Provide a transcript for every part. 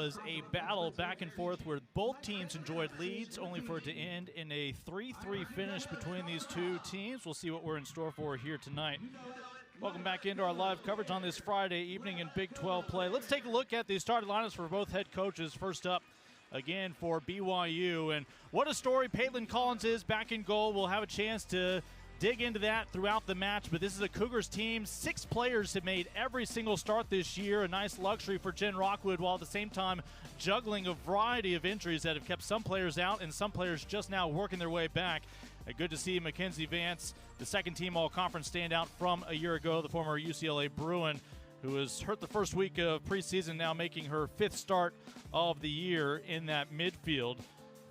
was a battle back and forth where both teams enjoyed leads, only for it to end in a 3-3 finish between these two teams. We'll see what we're in store for here tonight. Welcome back into our live coverage on this Friday evening in Big 12 play. Let's take a look at the starting lineups for both head coaches. First up, again, for BYU. And what a story Peyton Collins is back in goal. We'll have a chance to dig into that throughout the match, but this is a Cougars team. 6 players have made every single start this year. A nice luxury for Jen Rockwood, while at the same time juggling a variety of injuries that have kept some players out and some players just now working their way back. Good to see Mackenzie Vance, the second-team All-Conference standout from a year ago, the former UCLA Bruin, who was hurt the first week of preseason, now making her 5th start of the year in that midfield.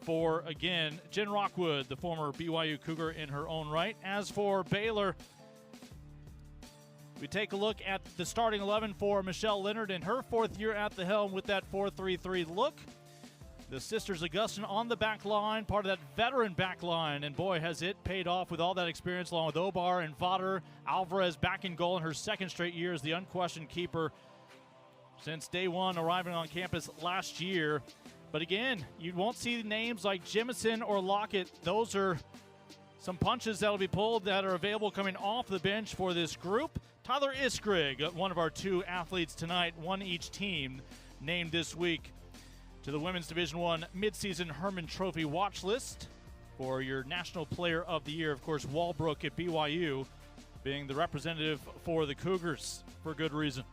For, again, Jen Rockwood, the former BYU Cougar in her own right. As for Baylor, we take a look at the starting 11 for Michelle Leonard in her 4th year at the helm with that 4-3-3 look. The sisters Augustin on the back line, part of that veteran back line, and boy, has it paid off with all that experience, along with Obar and Vader. Alvarez back in goal in her 2nd straight year as the unquestioned keeper since day one, arriving on campus last year. But again, you won't see names like Jemison or Lockett. Those are some punches that will be pulled that are available coming off the bench for this group. Tyler Iskrig, one of our 2 athletes tonight, one each team, named this week to the Women's Division I midseason Herman Trophy watch list for your National Player of the Year. Of course, Walbrook at BYU being the representative for the Cougars for good reason.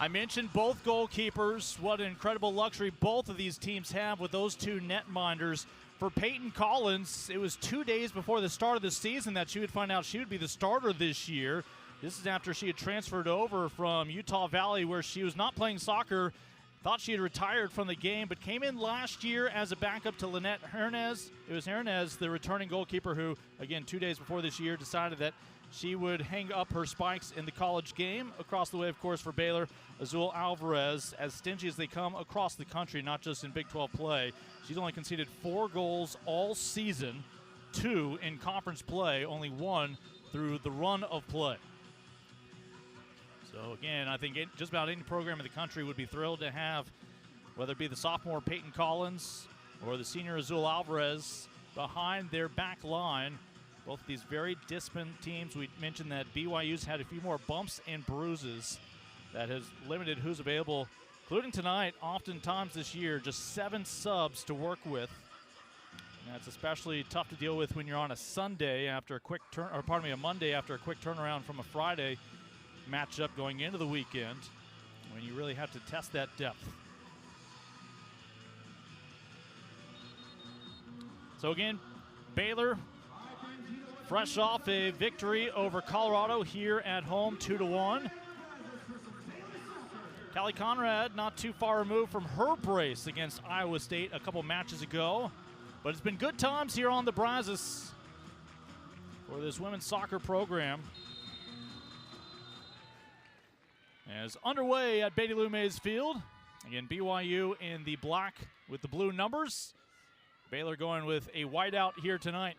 I mentioned both goalkeepers. What an incredible luxury both of these teams have with those 2 netminders. For Peyton Collins, it was 2 days before the start of the season that she would find out she would be the starter this year. This is after she had transferred over from Utah Valley, where she was not playing soccer, thought she had retired from the game, but came in last year as a backup to Lynette Hernandez. It was Hernandez, the returning goalkeeper, who, again, 2 days before this year, decided that she would hang up her spikes in the college game. Across the way, of course, for Baylor, Azul Alvarez, as stingy as they come across the country, not just in Big 12 play. She's only conceded 4 goals all season, 2 in conference play, only 1 through the run of play. So, again, I think just about any program in the country would be thrilled to have, whether it be the sophomore Peyton Collins or the senior Azul Alvarez, behind their back line. Both of these very disciplined teams. We mentioned that BYU's had a few more bumps and bruises that has limited who's available, including tonight. Oftentimes this year, just 7 subs to work with. And that's especially tough to deal with when you're on a Sunday after a quick a Monday after a quick turnaround from a Friday matchup going into the weekend, when you really have to test that depth. So again, Baylor, fresh off a victory over Colorado here at home, 2-1. Callie Conrad not too far removed from her brace against Iowa State a couple matches ago. But it's been good times here on the Brazos for this women's soccer program. As underway at Betty Lou Mays Field. Again, BYU in the black with the blue numbers. Baylor going with a whiteout here tonight.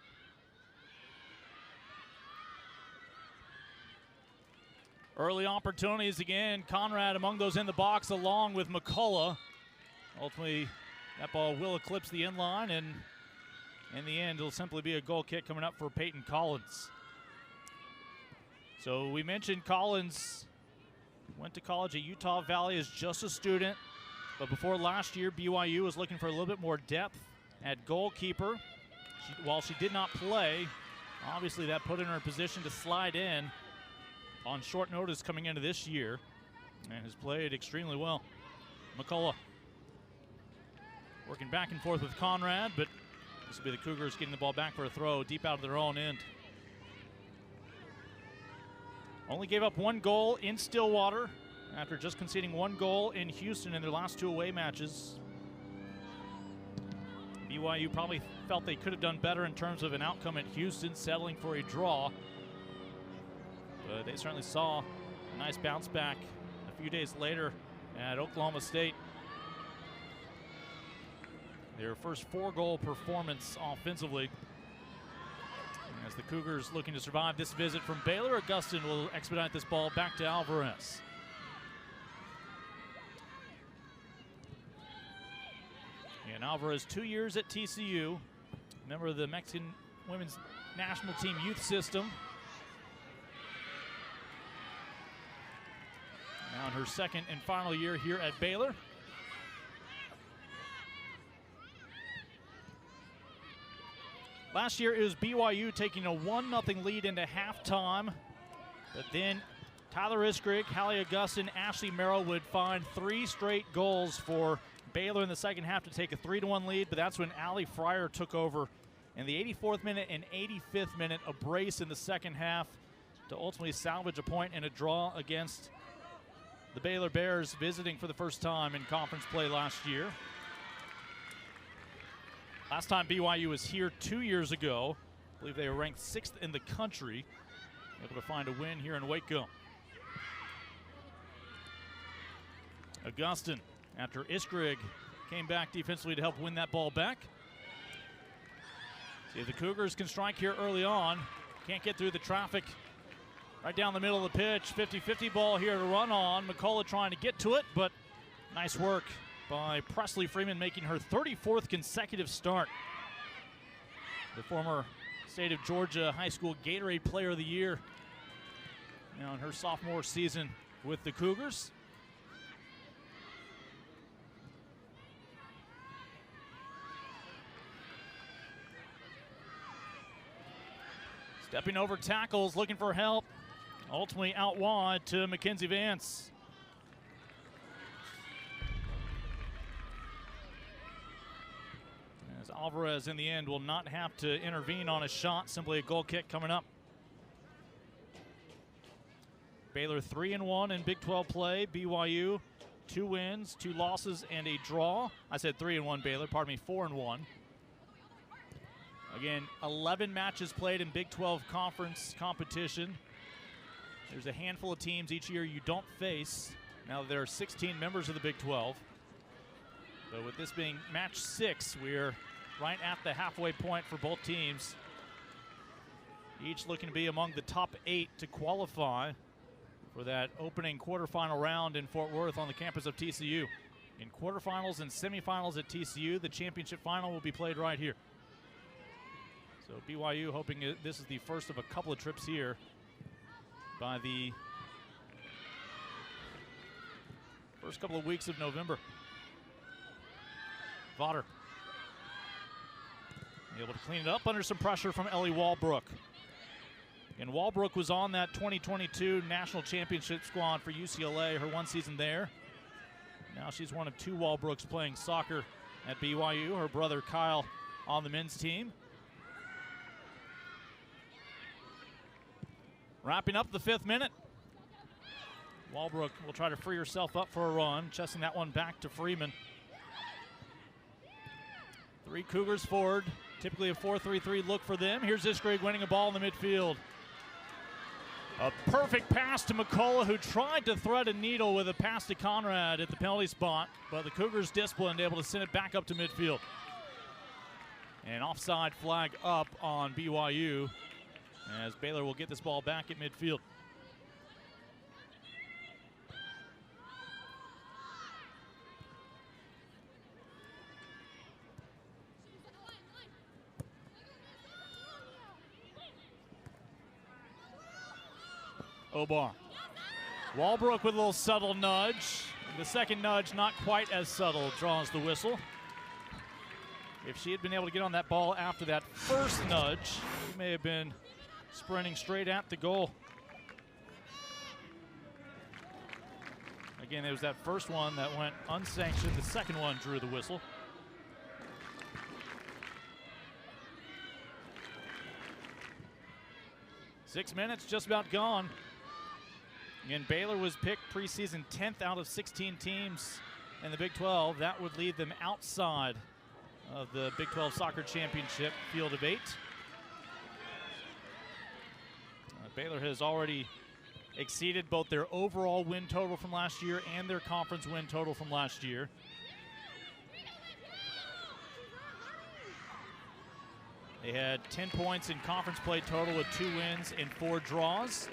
Early opportunities again. Conrad among those in the box along with McCullough. Ultimately, that ball will eclipse the inline, and in the end, it'll simply be a goal kick coming up for Peyton Collins. So we mentioned Collins went to college at Utah Valley as just a student, but before last year, BYU was looking for a little bit more depth at goalkeeper. While she did not play, obviously that put her in a position to slide in on short notice coming into this year, and has played extremely well. McCullough working back and forth with Conrad, but this will be the Cougars getting the ball back for a throw deep out of their own end. Only gave up 1 goal in Stillwater after just conceding 1 goal in Houston in their last 2 away matches. BYU probably felt they could have done better in terms of an outcome at Houston, settling for a draw. But they certainly saw a nice bounce back a few days later at Oklahoma State. Their first 4-goal performance offensively. As the Cougars looking to survive this visit from Baylor, Augustin will expedite this ball back to Alvarez. And Alvarez, 2 years at TCU, member of the Mexican women's national team youth system. Now in her second and final year here at Baylor. Last year it was BYU taking a 1-0 lead into halftime, but then Tyler Iskrig, Hallie Augustin, Ashley Merrill would find 3 straight goals for Baylor in the second half to take a 3-1 lead, but that's when Allie Fryer took over in the 84th minute and 85th minute, a brace in the second half to ultimately salvage a point and a draw against the Baylor Bears, visiting for the first time in conference play last year. Last time BYU was here 2 years ago. I believe they were ranked 6th in the country, able to find a win here in Waco. Augustin, after Iskrig came back defensively to help win that ball back. See if the Cougars can strike here early on. Can't get through the traffic right down the middle of the pitch. 50-50 ball here to run on. McCullough trying to get to it, but nice work by Presley Freeman, making her 34th consecutive start. The former State of Georgia High School Gatorade Player of the Year now in her sophomore season with the Cougars. Stepping over tackles, looking for help. Ultimately out wide to Mackenzie Vance. As Alvarez in the end will not have to intervene on a shot, simply a goal kick coming up. Baylor 3-1 in Big 12 play. BYU 2 wins, 2 losses, and a draw. I said 3-1 Baylor, pardon me, 4-1. Again, 11 matches played in Big 12 conference competition. There's a handful of teams each year you don't face. Now there are 16 members of the Big 12. But with this being match 6, we're right at the halfway point for both teams. Each looking to be among the top 8 to qualify for that opening quarterfinal round in Fort Worth on the campus of TCU. In quarterfinals and semifinals at TCU, the championship final will be played right here. So BYU hoping this is the first of a couple of trips here by the first couple of weeks of November. Vaughter able to clean it up under some pressure from Ellie Walbrook. And Walbrook was on that 2022 national championship squad for UCLA, her one season there. Now she's one of 2 Walbrooks playing soccer at BYU. Her brother Kyle on the men's team. Wrapping up the 5th minute. Walbrook will try to free herself up for a run, chesting that one back to Freeman. 3 Cougars forward, typically a 4-3-3 look for them. Here's Iskrig winning a ball in the midfield. A perfect pass to McCullough, who tried to thread a needle with a pass to Conrad at the penalty spot, but the Cougars disciplined, able to send it back up to midfield. An offside flag up on BYU, as Baylor will get this ball back at midfield. Obar. Walbrook with a little subtle nudge. The second nudge, not quite as subtle, draws the whistle. If she had been able to get on that ball after that first nudge, she may have been sprinting straight at the goal. Again, it was that first one that went unsanctioned. The second one drew the whistle. Six minutes just about gone. Again, Baylor was picked preseason 10th out of 16 teams in the Big 12. That would leave them outside of the Big 12 Soccer Championship field of 8. Baylor has already exceeded both their overall win total from last year and their conference win total from last year. They had 10 points in conference play total with 2 wins and 4 draws.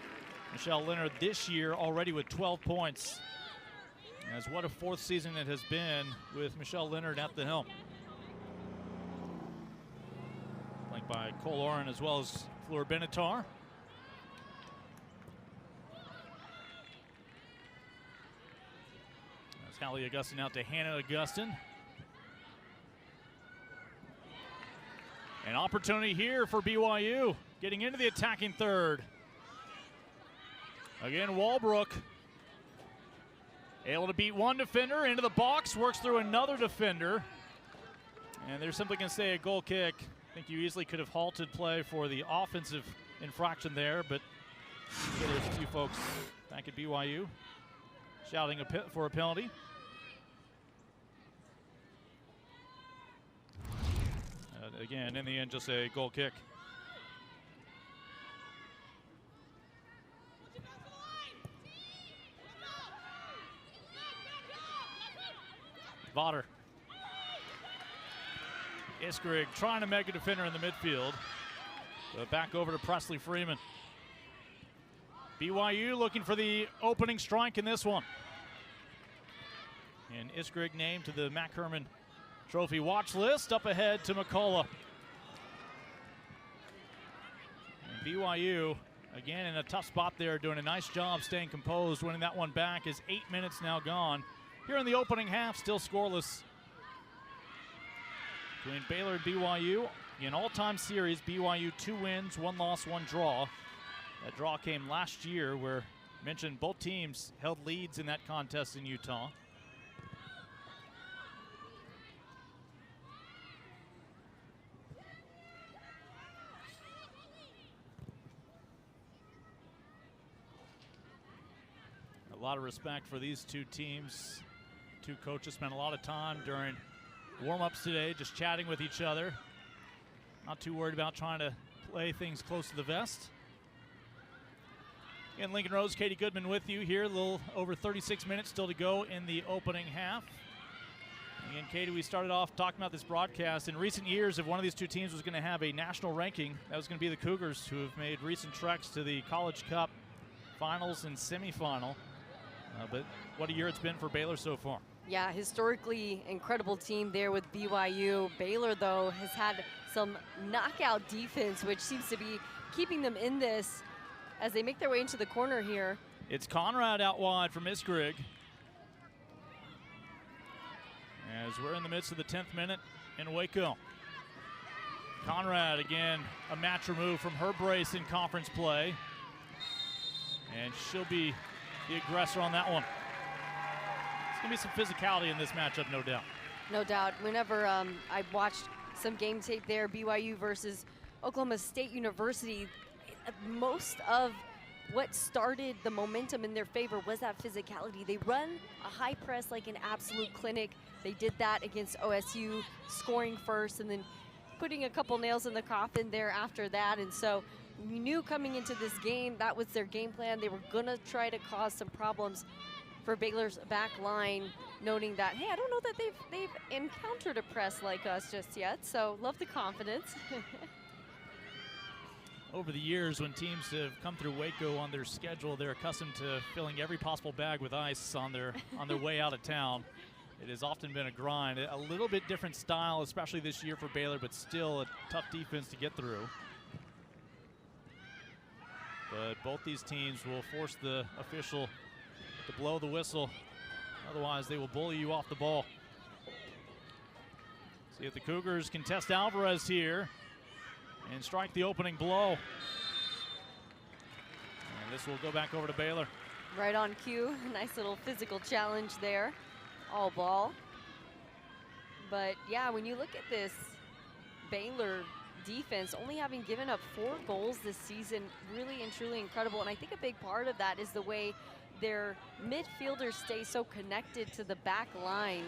Michelle Leonard this year already with 12 points. As what a 4th season it has been with Michelle Leonard at the helm. flanked by Cole Oren as well as Fleur Benatar. That's Hallie Augustin out to Hannah Augustin. An opportunity here for BYU, getting into the attacking third. Again, Walbrook able to beat one defender into the box, works through another defender. And they're simply going to say a goal kick. I think you easily could have halted play for the offensive infraction there, but there's a few folks back at BYU shouting for a penalty. Again, in the end, just a goal kick. Votter. Iskrig trying to make a defender in the midfield. Back over to Presley Freeman. BYU looking for the opening strike in this one. And Iskrig named to the Mac Herman Trophy watch list, up ahead to McCullough. And BYU, again, in a tough spot there, doing a nice job staying composed, winning that one back as 8 minutes now gone. Here in the opening half, still scoreless between Baylor and BYU. In all-time series, BYU 2 wins, 1 loss, 1 draw. That draw came last year where, mentioned, both teams held leads in that contest in Utah. A lot of respect for these two teams. Two coaches spent a lot of time during warm-ups today just chatting with each other. Not too worried about trying to play things close to the vest. Again, Lincoln Rose, Katie Goodman with you here. A little over 36 minutes still to go in the opening half. Again, Katie, we started off talking about this broadcast. In recent years, if one of these two teams was going to have a national ranking, that was going to be the Cougars, who have made recent treks to the College Cup finals and semifinal. But what a year it's been for Baylor so far. Yeah, historically incredible team there with BYU. Baylor, though, has had some knockout defense, which seems to be keeping them in this as they make their way into the corner here. It's Conrad out wide from Iskrig. As we're in the midst of the 10th minute in Waco. Conrad, again, a match removed from her brace in conference play. And she'll be the aggressor on that one. There's going to be some physicality in this matchup, no doubt. No doubt. Whenever I watched some game tape there, BYU versus Oklahoma State University, most of what started the momentum in their favor was that physicality. They run a high press like an absolute clinic. They did that against OSU, scoring first and then putting a couple nails in the coffin there after that. And so we knew coming into this game that was their game plan. They were going to try to cause some problems for Baylor's back line, noting that, hey, I don't know that they've encountered a press like us just yet. So love the confidence. Over the years, when teams have come through Waco on their schedule, they're accustomed to filling every possible bag with ice on their way out of town. It has often been a grind. A little bit different style, especially this year for Baylor, but still a tough defense to get through. But both these teams will force the official to blow the whistle. Otherwise, they will bully you off the ball. See if the Cougars can test Alvarez here and strike the opening blow. And this will go back over to Baylor. Right on cue. Nice little physical challenge there. All ball. But yeah, when you look at this Baylor defense, only having given up 4 goals this season, really and truly incredible. And I think a big part of that is the way their midfielders stay so connected to the back line.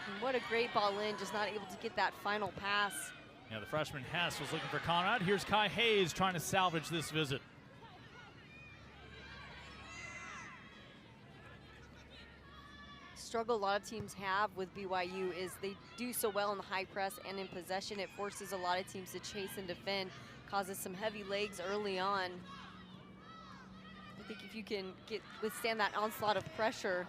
And what a great ball in, just not able to get that final pass. Yeah, the freshman Hess was looking for Conrad. Here's Kai Hayes trying to salvage this visit. Struggle a lot of teams have with BYU is they do so well in the high press and in possession. It forces a lot of teams to chase and defend, causes some heavy legs early on. I think if you can withstand that onslaught of pressure,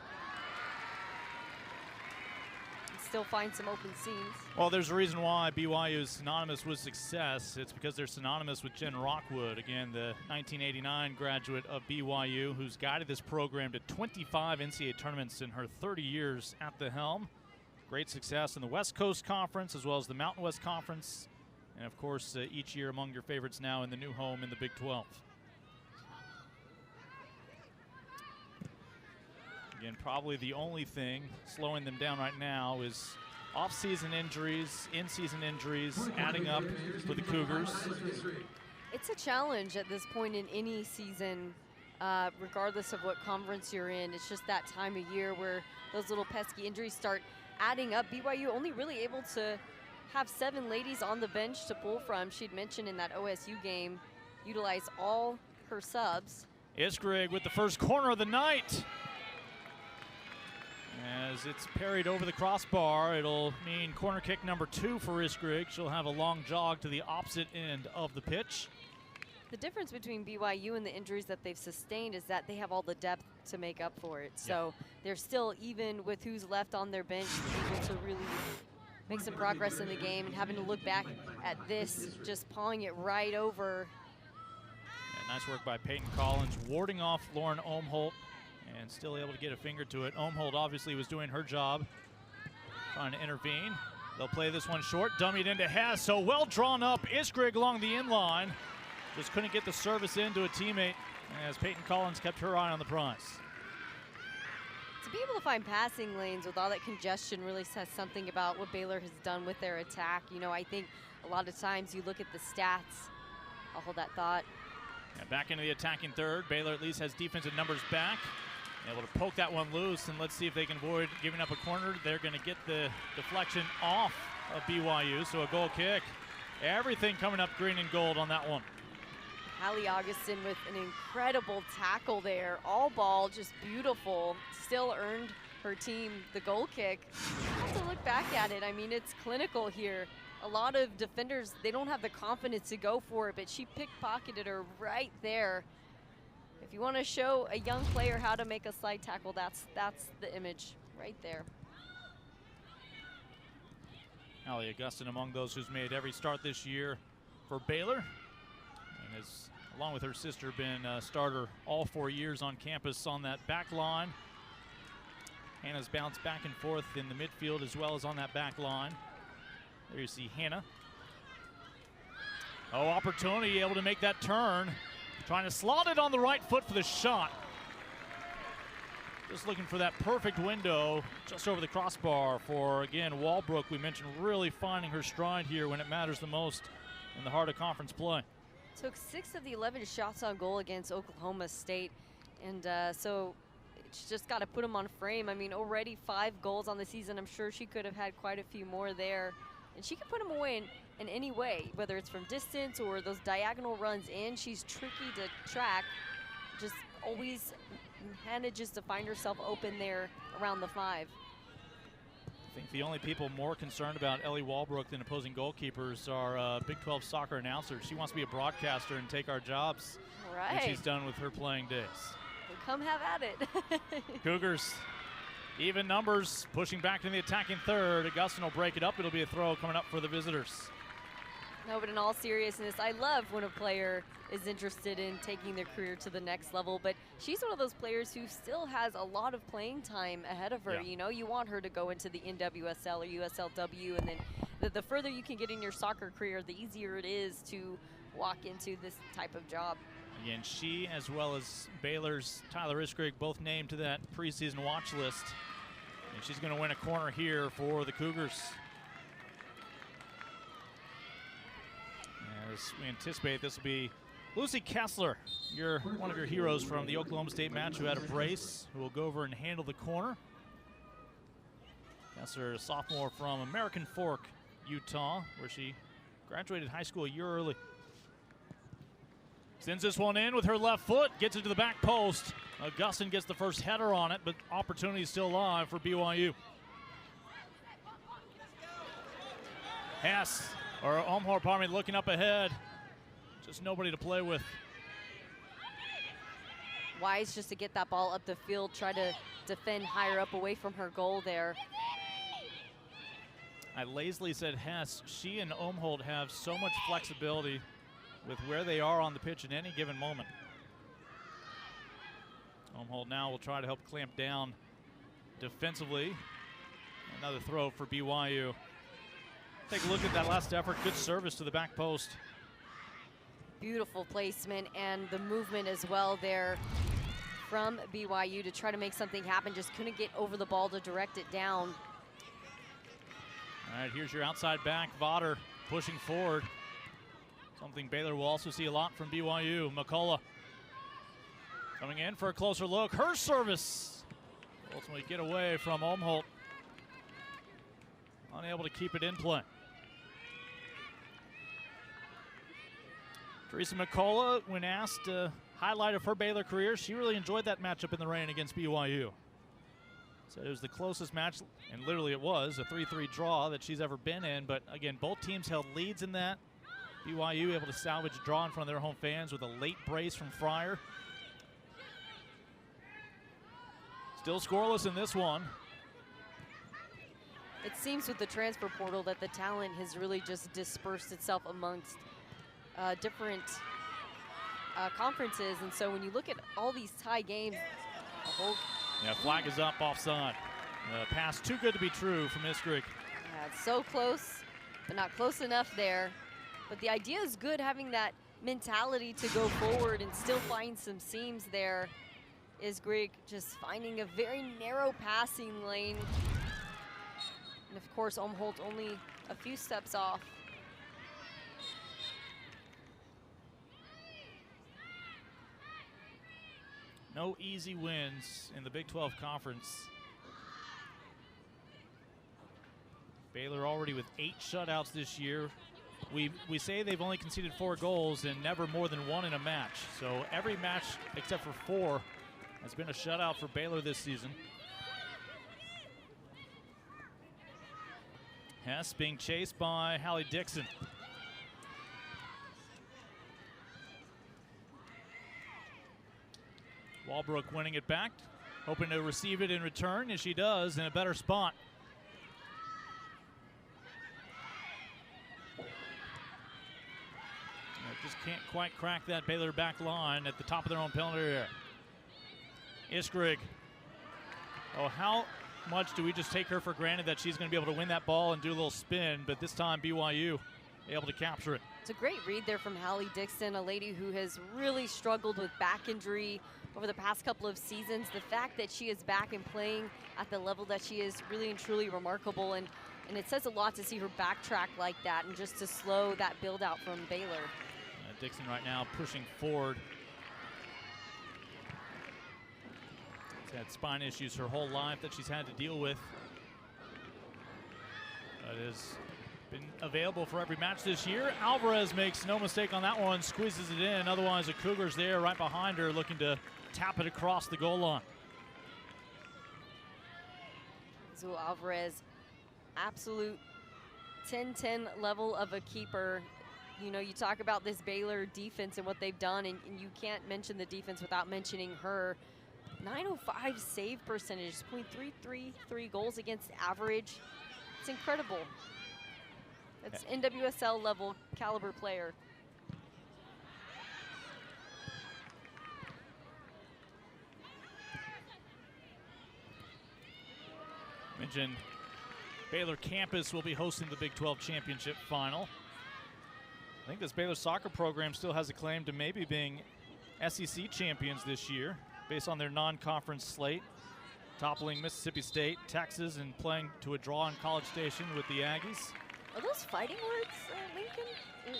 still find some open seams. Well, there's a reason why BYU is synonymous with success. It's because they're synonymous with Jen Rockwood, again, the 1989 graduate of BYU, who's guided this program to 25 NCAA tournaments in her 30 years at the helm. Great success in the West Coast Conference as well as the Mountain West Conference. And, of course, each year among your favorites now in the new home in the Big 12. Again, probably the only thing slowing them down right now is off-season injuries, in-season injuries, adding up for the Cougars. It's a challenge at this point in any season, regardless of what conference you're in. It's just that time of year where those little pesky injuries start adding up. BYU only really able to have 7 ladies on the bench to pull from. She'd mentioned in that OSU game, utilize all her subs. Iskrig with the first corner of the night. As it's parried over the crossbar, it'll mean corner kick number 2 for Iskrig. She'll have a long jog to the opposite end of the pitch. The difference between BYU and the injuries that they've sustained is that they have all the depth to make up for it. So they're still, even with who's left on their bench, able to really make some progress in the game, and having to look back at this, just pawing it right over. Yeah, nice work by Peyton Collins, warding off Lauren Ohmholt, and still able to get a finger to it. Ohmholt obviously was doing her job, trying to intervene. They'll play this one short, dummied into Hess, so well drawn up. Iskrig along the inline. Just couldn't get the service into a teammate as Peyton Collins kept her eye on the prize. To be able to find passing lanes with all that congestion really says something about what Baylor has done with their attack. You know, I think a lot of times you look at the stats. I'll hold that thought. And back into the attacking third. Baylor at least has defensive numbers back. Able to poke that one loose, and let's see if they can avoid giving up a corner. They're going to get the deflection off of BYU, so a goal kick. Everything coming up green and gold on that one. Hallie Augustin with an incredible tackle there. All ball, just beautiful. Still earned her team the goal kick. You have to look back at it. I mean, it's clinical here. A lot of defenders, they don't have the confidence to go for it, but she pickpocketed her right there. If you want to show a young player how to make a slide tackle, that's the image right there. Hallie Augustin among those who's made every start this year for Baylor, and has, along with her sister, been a starter all 4 years on campus on that back line. Hannah's bounced back and forth in the midfield as well as on that back line. There you see Hannah. Oh, opportunity, able to make that turn. Trying to slot it on the right foot for the shot. Just looking for that perfect window just over the crossbar for, again, Walbrook. We mentioned really finding her stride here when it matters the most in the heart of conference play. Took 6 of the 11 shots on goal against Oklahoma State. And so it's just got to put them on frame. I mean, already 5 goals on the season. I'm sure she could have had quite a few more there. And she can put them away in any way, whether it's from distance or those diagonal runs in. She's tricky to track. Just always manages to find herself open there around the 5. I think the only people more concerned about Ellie Walbrook than opposing goalkeepers are Big 12 soccer announcers. She wants to be a broadcaster and take our jobs when she's done with her playing days. Well, come have at it. Cougars, even numbers, pushing back to the attacking third. Augustin will break it up. It'll be a throw coming up for the visitors. No, but in all seriousness, I love when a player is interested in taking their career to the next level, but she's one of those players who still has a lot of playing time ahead of her. Yeah. You know, you want her to go into the NWSL or USLW, and then the further you can get in your soccer career, the easier it is to walk into this type of job. Again, she as well as Baylor's Tyler Iskrig both named to that preseason watch list. And she's going to win a corner here for the Cougars. As we anticipate, this will be Lucy Kessler, one of your heroes from the Oklahoma State match, who had a brace, who will go over and handle the corner. Kessler, a sophomore from American Fork, Utah, where she graduated high school a year early. Sends this one in with her left foot, gets it to the back post. Augustin gets the first header on it, but opportunity is still alive for BYU. Hess, or Ohmholt, pardon me, looking up ahead. Just nobody to play with. Wise just to get that ball up the field, try to defend higher up away from her goal there. I lazily said Hess. She and Omholt have so much flexibility with where they are on the pitch at any given moment. Omholt now will try to help clamp down defensively. Another throw for BYU. Take a look at that last effort. Good service to the back post. Beautiful placement and the movement as well there from BYU to try to make something happen. Just couldn't get over the ball to direct it down. All right, here's your outside back, Vodder, pushing forward. Something Baylor will also see a lot from BYU. McCullough coming in for a closer look. Her service ultimately get away from Omholt. Unable to keep it in play. Teresa McCullough, when asked highlight of her Baylor career, she really enjoyed that matchup in the rain against BYU. Said it was the closest match, and literally it was, a 3-3 draw that she's ever been in. But again, both teams held leads in that. BYU able to salvage a draw in front of their home fans with a late brace from Fryer. Still scoreless in this one. It seems with the transfer portal that the talent has really just dispersed itself amongst different conferences. And so when you look at all these tie games, yeah, flag is up, offside. Pass too good to be true from Iskrig. Yeah, it's so close, but not close enough there. But the idea is good, having that mentality to go forward and still find some seams there. Iskrig just finding a very narrow passing lane. And of course, Omholt only a few steps off. No easy wins in the Big 12 Conference. Baylor already with 8 shutouts this year. We say they've only conceded 4 goals and never more than 1 in a match. So every match except for 4 has been a shutout for Baylor this season. Hess being chased by Hallie Dixon. Walbrook winning it back, hoping to receive it in return, as she does in a better spot. Just can't quite crack that Baylor back line at the top of their own penalty area. Iskrig. Oh, how much do we just take her for granted that she's going to be able to win that ball and do a little spin, but this time BYU able to capture it. It's a great read there from Hallie Dixon, a lady who has really struggled with back injury over the past couple of seasons. The fact that she is back and playing at the level that she is really and truly remarkable, and it says a lot to see her backtrack like that and just to slow that build out from Baylor. Dixon right now pushing forward. She's had spine issues her whole life that she's had to deal with. But has been available for every match this year. Alvarez makes no mistake on that one, squeezes it in. Otherwise, the Cougars there right behind her looking to tap it across the goal line. Azul Alvarez, absolute 10-10 level of a keeper. You know, you talk about this Baylor defense and what they've done, and you can't mention the defense without mentioning her. 905 save percentage, .333 goals against average. It's incredible. That's NWSL level caliber player. Mentioned Baylor campus will be hosting the Big 12 championship final. I think this Baylor soccer program still has a claim to maybe being SEC champions this year based on their non-conference slate, toppling Mississippi State, Texas, and playing to a draw in College Station with the Aggies. Are those fighting words, Lincoln?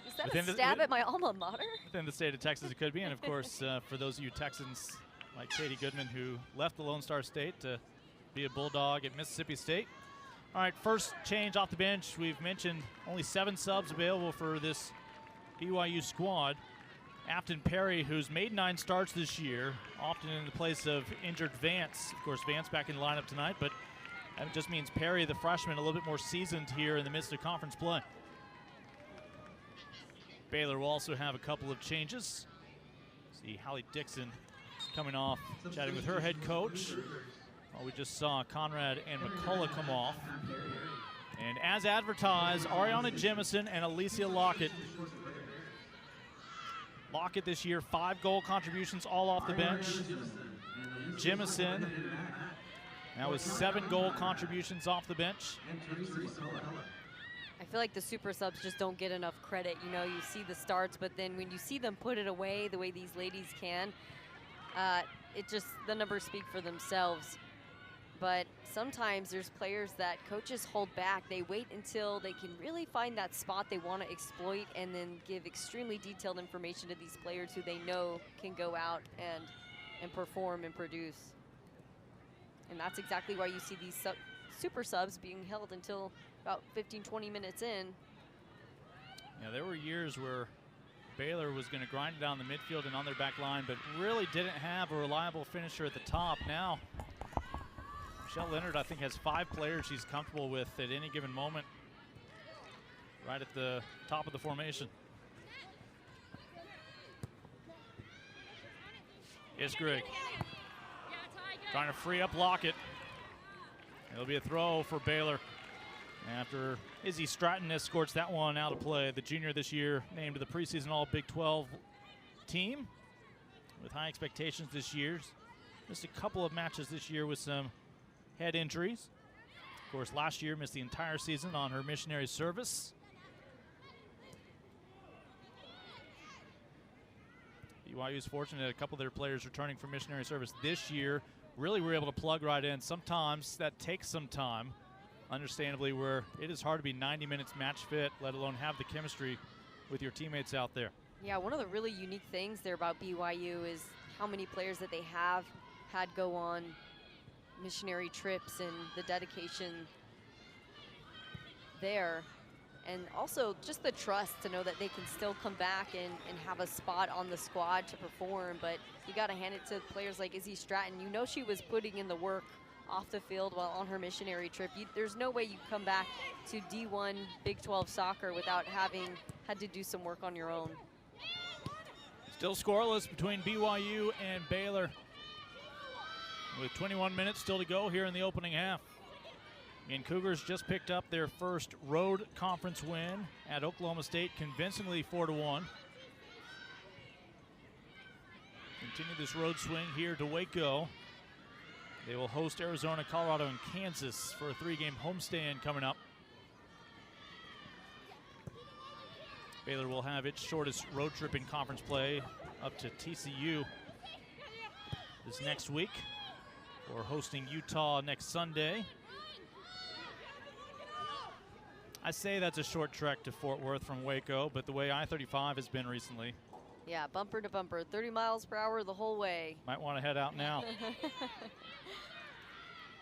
Is that a stab at my alma mater? Within the state of Texas, it could be. And, of course, for those of you Texans like Katie Goodman, who left the Lone Star State to be a Bulldog at Mississippi State. All right, first change off the bench. We've mentioned only 7 subs available for this BYU squad. Afton Perry, who's made 9 starts this year, often in the place of injured Vance. Of course, Vance back in the lineup tonight, but that just means Perry, the freshman, a little bit more seasoned here in the midst of conference play. Baylor will also have a couple of changes. See Hallie Dixon coming off, chatting with her head coach. Well, we just saw Conrad and McCullough come off. And as advertised, Ariana Jemison and Alicia Lockett. Lockett this year, 5 goal contributions, all off the bench. Jemison, that was 7 goal contributions off the bench. I feel like the super subs just don't get enough credit. You know, you see the starts, but then when you see them put it away the way these ladies can, the numbers speak for themselves. But sometimes there's players that coaches hold back. They wait until they can really find that spot they want to exploit and then give extremely detailed information to these players who they know can go out and perform and produce. And that's exactly why you see these super subs being held until about 15, 20 minutes in. Yeah, there were years where Baylor was going to grind it down the midfield and on their back line, but really didn't have a reliable finisher at the top. Now, Michelle Leonard, I think, has 5 players she's comfortable with at any given moment, right at the top of the formation. Iskrig trying to free up Lockett. It'll be a throw for Baylor after Izzy Stratton escorts that one out of play. The junior this year named to the preseason All-Big 12 team with high expectations this year. Missed a couple of matches this year with some head injuries. Of course, last year missed the entire season on her missionary service. BYU's fortunate a couple of their players returning from missionary service this year really were able to plug right in. Sometimes that takes some time, understandably, where it is hard to be 90 minutes match fit, let alone have the chemistry with your teammates out there. Yeah, one of the really unique things there about BYU is how many players that they have had go on missionary trips and the dedication there. And also just the trust to know that they can still come back and have a spot on the squad to perform. But you got to hand it to players like Izzy Stratton. You know she was putting in the work off the field while on her missionary trip. There's no way you come back to D1 Big 12 soccer without having had to do some work on your own. Still scoreless between BYU and Baylor, with 21 minutes still to go here in the opening half. And Cougars just picked up their first road conference win at Oklahoma State, convincingly 4-1. Continue this road swing here to Waco. They will host Arizona, Colorado, and Kansas for a 3-game homestand coming up. Baylor will have its shortest road trip in conference play up to TCU this next week, or hosting Utah next Sunday. I say that's a short trek to Fort Worth from Waco, but the way I-35 has been recently. Yeah, bumper to bumper, 30 miles per hour the whole way. Might want to head out now.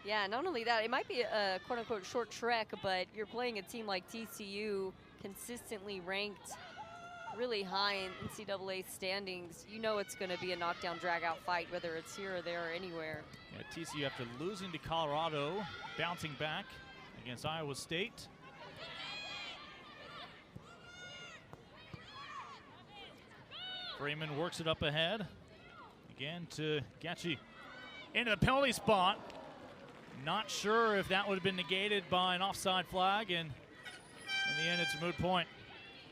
Yeah, not only that, it might be a quote-unquote short trek, but you're playing a team like TCU, consistently ranked really high in NCAA standings. You know it's going to be a knockdown, drag-out fight, whether it's here or there or anywhere. Yeah, TCU, after losing to Colorado, bouncing back against Iowa State. Freeman works it up ahead. Again to Getchy. Into the penalty spot. Not sure if that would have been negated by an offside flag, and in the end it's a moot point.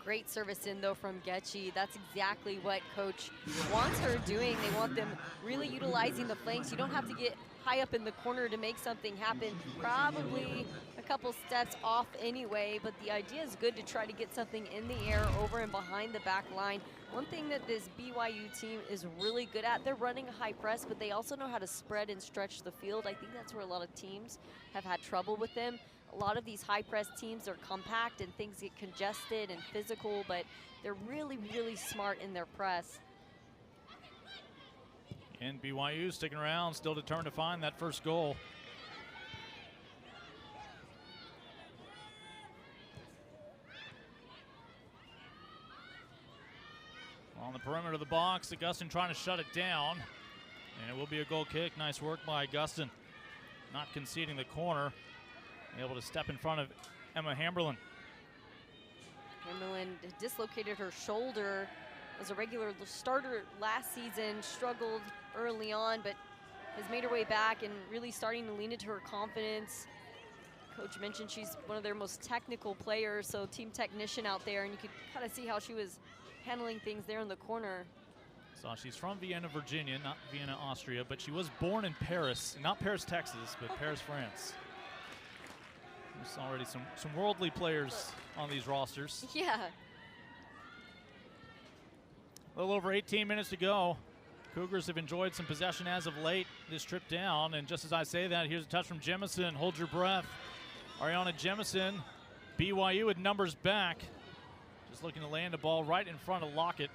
Great service in, though, from Getchy. That's exactly what Coach wants her doing. They want them really utilizing the flanks. You don't have to get high up in the corner to make something happen. Probably a couple steps off anyway, but the idea is good to try to get something in the air over and behind the back line. One thing that this BYU team is really good at, they're running a high press, but they also know how to spread and stretch the field. I think that's where a lot of teams have had trouble with them. A lot of these high press teams are compact and things get congested and physical, but they're really, really smart in their press. And BYU sticking around, still determined to find that first goal. On the perimeter of the box, Augustin trying to shut it down. And it will be a goal kick. Nice work by Augustin. Not conceding the corner. Able to step in front of Emma Hamberlin. Hamberlin dislocated her shoulder. Was a regular starter last season, struggled early on, but has made her way back and really starting to lean into her confidence. Coach mentioned she's one of their most technical players, so team technician out there, and you could kind of see how she was handling things there in the corner. So she's from Vienna, Virginia, not Vienna, Austria, but she was born in Paris, not Paris, Texas, but Paris, France. There's already some worldly players on these rosters. Yeah. A little over 18 minutes to go. Cougars have enjoyed some possession as of late this trip down, and just as I say that, here's a touch from Jemison. Hold your breath. Ariana Jemison, BYU with numbers back. Just looking to land a ball right in front of Lockett.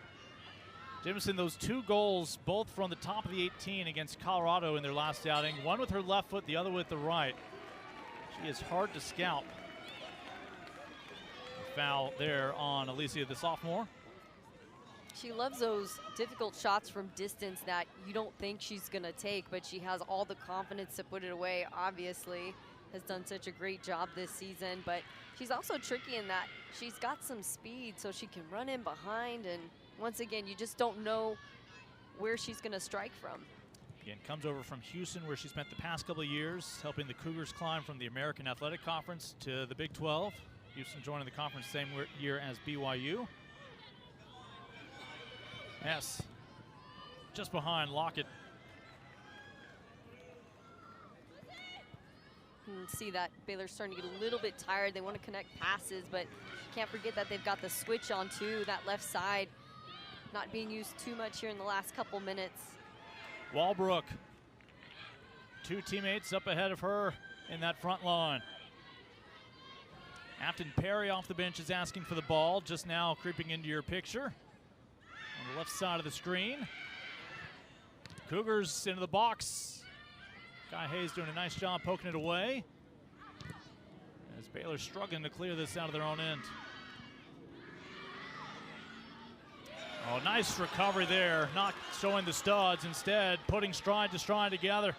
Jemison, those 2 goals, both from the top of the 18 against Colorado in their last outing. One with her left foot, the other with the right. She is hard to scalp. A foul there on Alicia, the sophomore. She loves those difficult shots from distance that you don't think she's going to take, but she has all the confidence to put it away, obviously. Has done such a great job this season, but she's also tricky in that she's got some speed, so she can run in behind, and once again, you just don't know where she's going to strike from. Again, comes over from Houston, where she spent the past couple of years helping the Cougars climb from the American Athletic Conference to the Big 12. Houston joining the conference same year as BYU. Yes, just behind Lockett. See that Baylor's starting to get a little bit tired. They want to connect passes, but can't forget that they've got the switch on too. That left side not being used too much here in the last couple minutes. Walbrook, 2 teammates up ahead of her in that front line. Afton Perry off the bench is asking for the ball, just now creeping into your picture on the left side of the screen. Cougars into the box. Guy Hayes doing a nice job poking it away, as Baylor's struggling to clear this out of their own end. Oh, nice recovery there, not showing the studs, instead putting stride to stride together.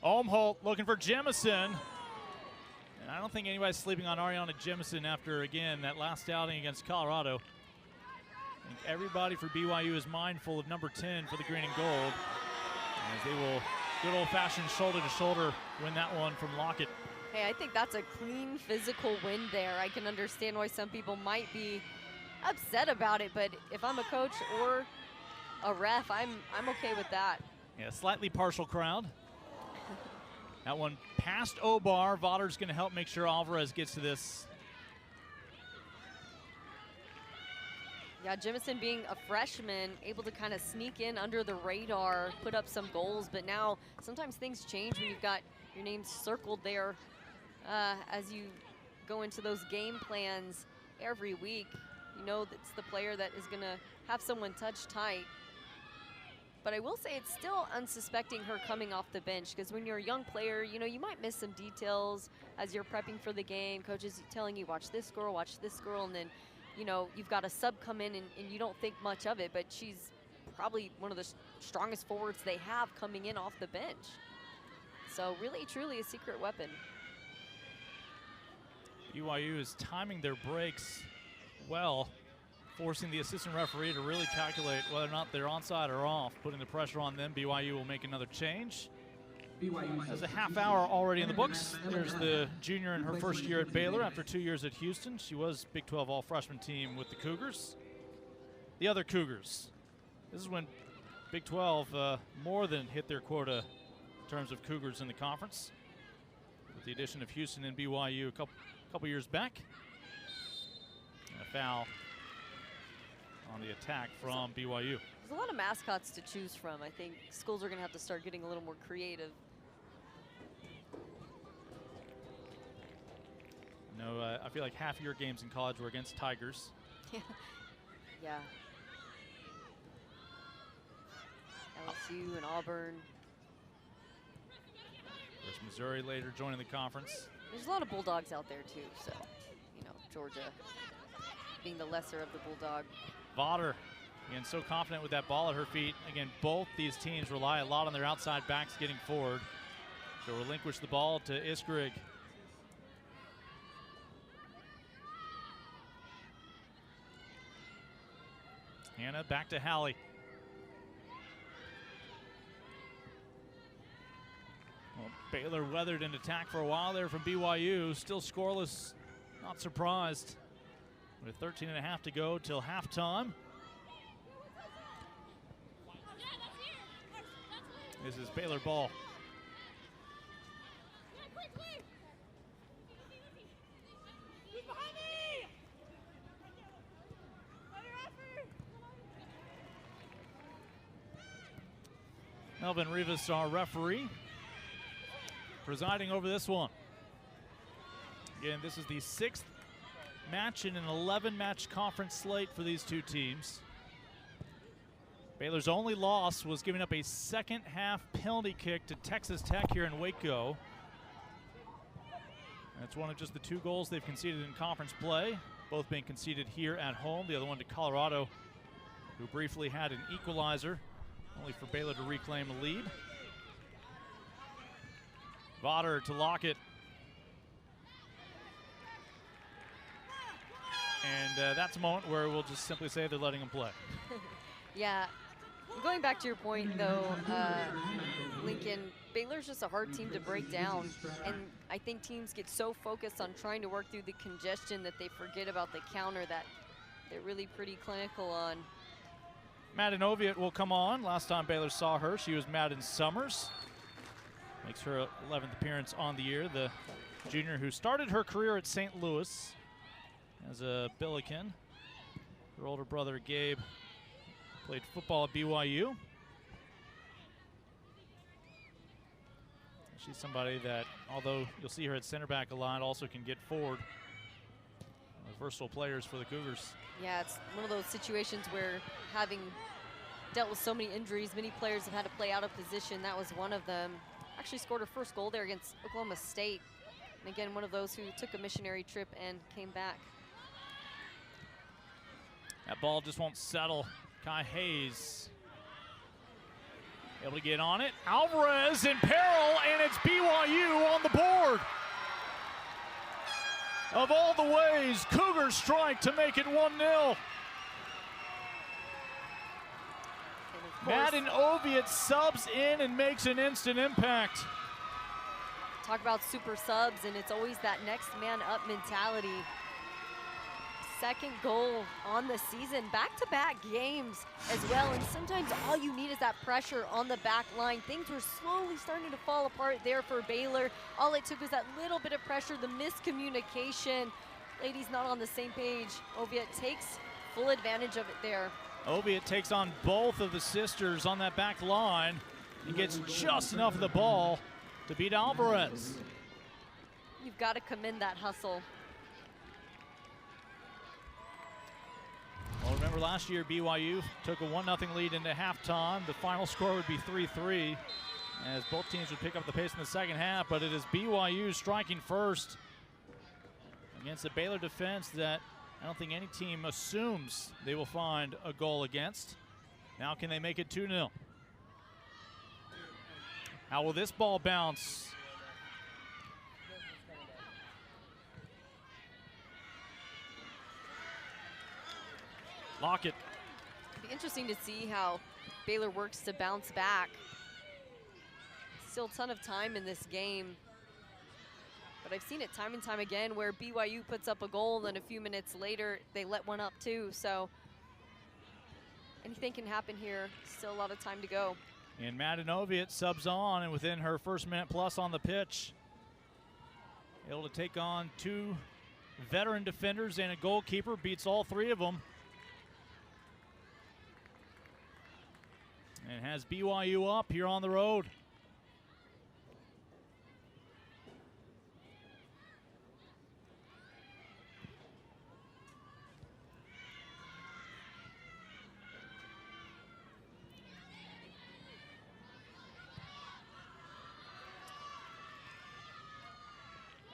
Omholt looking for Jemison. And I don't think anybody's sleeping on Ariana Jemison after, again, that last outing against Colorado. I think everybody for BYU is mindful of number 10 for the green and gold, as they will good old-fashioned shoulder-to-shoulder win that one from Lockett. Hey, I think that's a clean physical win there. I can understand why some people might be upset about it, but if I'm a coach or a ref, I'm okay with that. Yeah, slightly partial crowd. That one past Obar. Vodder's going to help make sure Alvarez gets to this. Yeah, Jemison being a freshman, able to kind of sneak in under the radar, put up some goals, but now sometimes things change when you've got your name circled there as you go into those game plans every week. You know that's the player that is going to have someone touch tight. But I will say it's still unsuspecting her coming off the bench, because when you're a young player, you know, you might miss some details as you're prepping for the game. Coaches telling you, watch this girl, and then you know, you've got a sub come in and you don't think much of it, but she's probably one of the strongest forwards they have coming in off the bench. So really, truly a secret weapon. BYU is timing their breaks well, forcing the assistant referee to really calculate whether or not they're onside or off, putting the pressure on them. BYU will make another change. There's a half hour already in the books. There's the junior in her first year at Baylor after 2 years at Houston. She was Big 12 all-freshman team with the Cougars. The other Cougars. This is when Big 12 more than hit their quota in terms of Cougars in the conference, with the addition of Houston and BYU a couple years back. And a foul on the attack from BYU. There's a lot of mascots to choose from. I think schools are going to have to start getting a little more creative. No, I feel like half your games in college were against Tigers. Yeah. LSU and Auburn. There's Missouri later joining the conference. There's a lot of Bulldogs out there too, so, you know, Georgia being the lesser of the Bulldog. Vodder, again, so confident with that ball at her feet. Again, both these teams rely a lot on their outside backs getting forward. She'll relinquish the ball to Iskrig. Hannah back to Hallie. Well, Well, Baylor weathered an attack for a while there from BYU. Still scoreless, not surprised. With 13 and a half to go till halftime. This is Baylor ball. Melvin Rivas, our referee, presiding over this one. Again, this is the 6th match in an 11-match conference slate for these two teams. Baylor's only loss was giving up a second-half penalty kick to Texas Tech here in Waco. That's one of just the 2 goals they've conceded in conference play, both being conceded here at home. The other one to Colorado, who briefly had an equalizer, only for Baylor to reclaim a lead. Vodder to Lockett. And that's a moment where we'll just simply say they're letting him play. Yeah, going back to your point though, Lincoln, Baylor's just a hard team to break down. And I think teams get so focused on trying to work through the congestion that they forget about the counter that they're really pretty clinical on. Madden Oviatt will come on. Last time Baylor saw her, she was Madden Summers. Makes her 11th appearance on the year. The junior who started her career at St. Louis as a Billiken. Her older brother, Gabe, played football at BYU. She's somebody that, although you'll see her at center back a lot, also can get forward. Versatile players for the Cougars. Yeah, it's one of those situations where, having dealt with so many injuries, many players have had to play out of position. That was one of them. Actually scored her first goal there against Oklahoma State. And again, one of those who took a missionary trip and came back. That ball just won't settle. Kai Hayes able to get on it. Alvarez in peril, and it's BYU on the board. Of all the ways, Cougars strike to make it 1-0. Madden Oviatt subs in and makes an instant impact. Talk about super subs, and it's always that next man up mentality. Second goal on the season, back-to-back games as well, and sometimes all you need is that pressure on the back line. Things were slowly starting to fall apart there for Baylor. All it took was that little bit of pressure, the miscommunication. Ladies not on the same page. Oviatt takes full advantage of it there. Oviatt takes on both of the sisters on that back line. He gets just enough of the ball to beat Alvarez. You've got to commend that hustle. Well, remember last year BYU took a 1-0 lead into halftime. The final score would be 3-3 as both teams would pick up the pace in the second half, but it is BYU striking first against a Baylor defense that I don't think any team assumes they will find a goal against. Now can they make it 2-0? How will this ball bounce? Lockett. It'll be interesting to see how Baylor works to bounce back. Still a ton of time in this game. But I've seen it time and time again where BYU puts up a goal, then a few minutes later they let one up too. So anything can happen here. Still a lot of time to go. And Madden Oviatt subs on, and within her first minute plus on the pitch, able to take on 2 veteran defenders and a goalkeeper, beats all 3 of them. And has BYU up here on the road.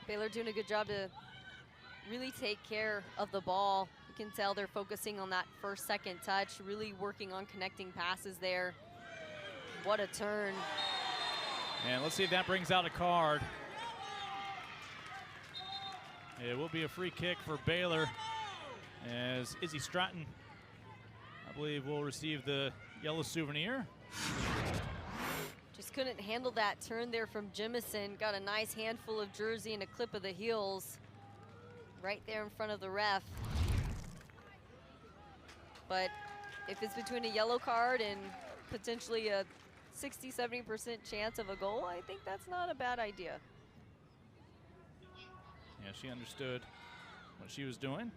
Baylor doing a good job to really take care of the ball. You can tell they're focusing on that first, second touch, really working on connecting passes there. What a turn. And let's see if that brings out a card. It will be a free kick for Baylor as Izzy Stratton, I believe, will receive the yellow souvenir. Just just couldn't handle that turn there from Jemison. Got a nice handful of jersey and a clip of the heels right there in front of the ref. But if it's between a yellow card and potentially a 60–70% chance of a goal, I think that's not a bad idea. Yeah, she understood what she was doing.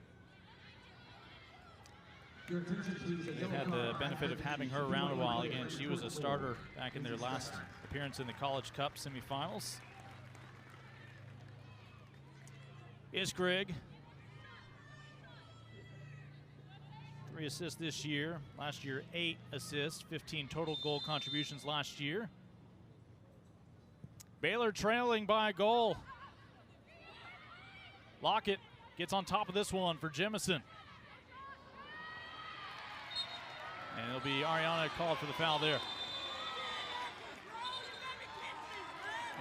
They've had the benefit of having her around a while. Again, she was a starter back in their last appearance in the College Cup semifinals. Iskrig, 3 assists this year. Last year, 8 assists, 15 total goal contributions last year. Baylor trailing by a goal. Lockett gets on top of this one for Jemison. And it'll be Ariana called for the foul there.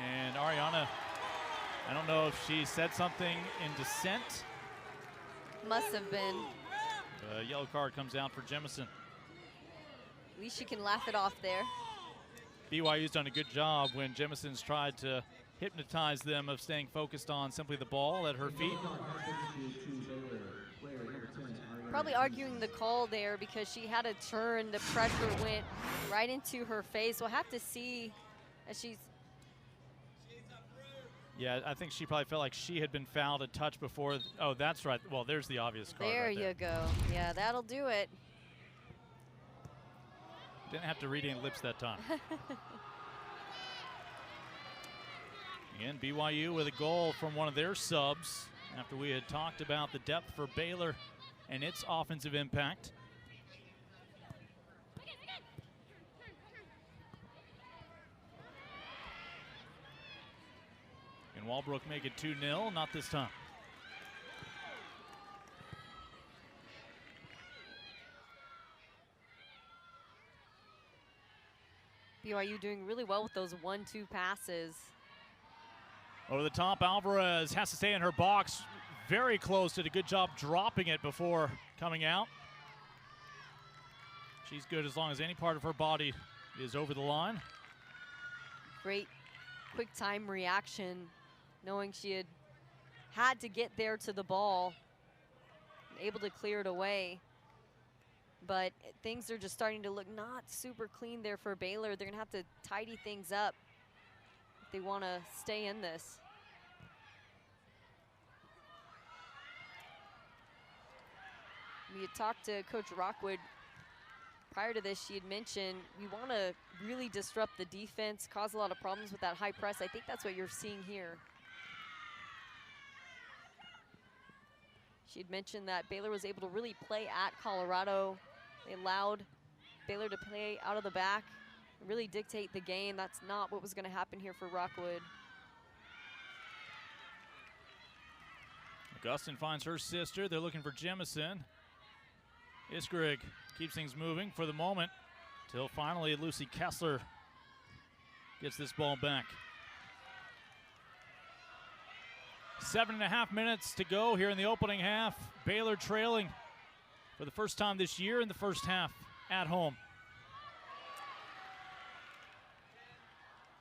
And Ariana, I don't know if she said something in dissent. Must have been. The yellow card comes out for Jemison. At least she can laugh it off there. BYU's done a good job when Jemison's tried to hypnotize them of staying focused on simply the ball at her feet. Probably arguing the call there because she had a turn, the pressure went right into her face. We'll have to see as she's... Yeah, I think she probably felt like she had been fouled a touch before. Oh, that's right. Well, there's the obvious card. There right there. you go. Yeah, that'll do it. Didn't have to read any lips that time. Again, BYU with a goal from one of their subs after we had talked about the depth for Baylor and its offensive impact. And Walbrook make it 2-0, not this time. BYU doing really well with those 1-2 passes. Over the top, Alvarez has to stay in her box. Very close, did a good job dropping it before coming out. She's good as long as any part of her body is over the line. Great quick time reaction, knowing she had to get there to the ball, able to clear it away. But things are just starting to look not super clean there for Baylor. They're gonna have to tidy things up if they wanna stay in this. We had talked to Coach Rockwood prior to this. She had mentioned we wanna really disrupt the defense, cause a lot of problems with that high press. I think that's what you're seeing here. She had mentioned that Baylor was able to really play at Colorado. They allowed Baylor to play out of the back, really dictate the game. That's not what was going to happen here for Rockwood. Augustin finds her sister. They're looking for Jemison. Iskrig keeps things moving for the moment till finally Lucy Kessler gets this ball back. 7.5 minutes to go here in the opening half. Baylor trailing for the first time this year in the first half at home.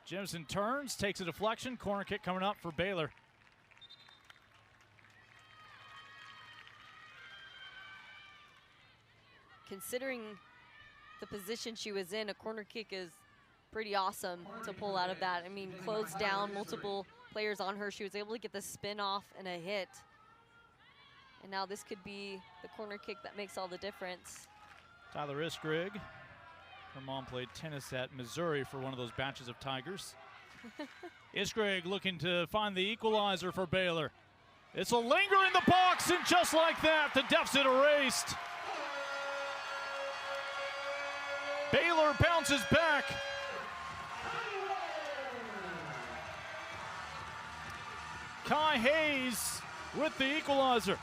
Jemison turns, takes a deflection. Corner kick coming up for Baylor. Considering the position she was in, a corner kick is pretty awesome to pull out of that. I mean, closed down, multiple players on her. She was able to get the spin off and a hit. And now this could be the corner kick that makes all the difference. Tyler Iskrig. Her mom played tennis at Missouri for one of those batches of Tigers. Iskrig looking to find the equalizer for Baylor. It's a linger in the box, and just like that, the deficit erased. Baylor bounces back. Kai Hayes with the equalizer.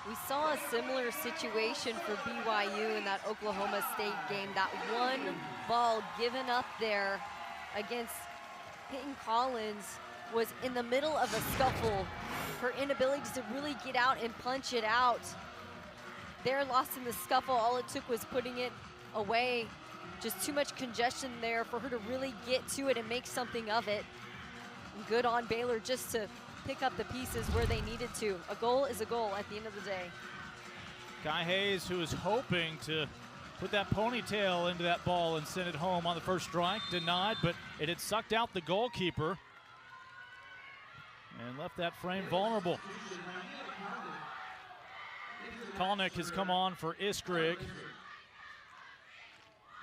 We saw a similar situation for BYU in that Oklahoma State game. That one ball given up there against Peyton Collins was in the middle of a scuffle. Her inability to really get out and punch it out. They're lost in the scuffle. All it took was putting it away. just too much congestion there for her to really get to it and make something of it. And good on Baylor just to pick up the pieces where they needed to. A goal is a goal at the end of the day. Kai Hayes, who was hoping to put that ponytail into that ball and send it home on the first strike, denied, but it had sucked out the goalkeeper and left that frame vulnerable. Kalnick has come on for Iskrig.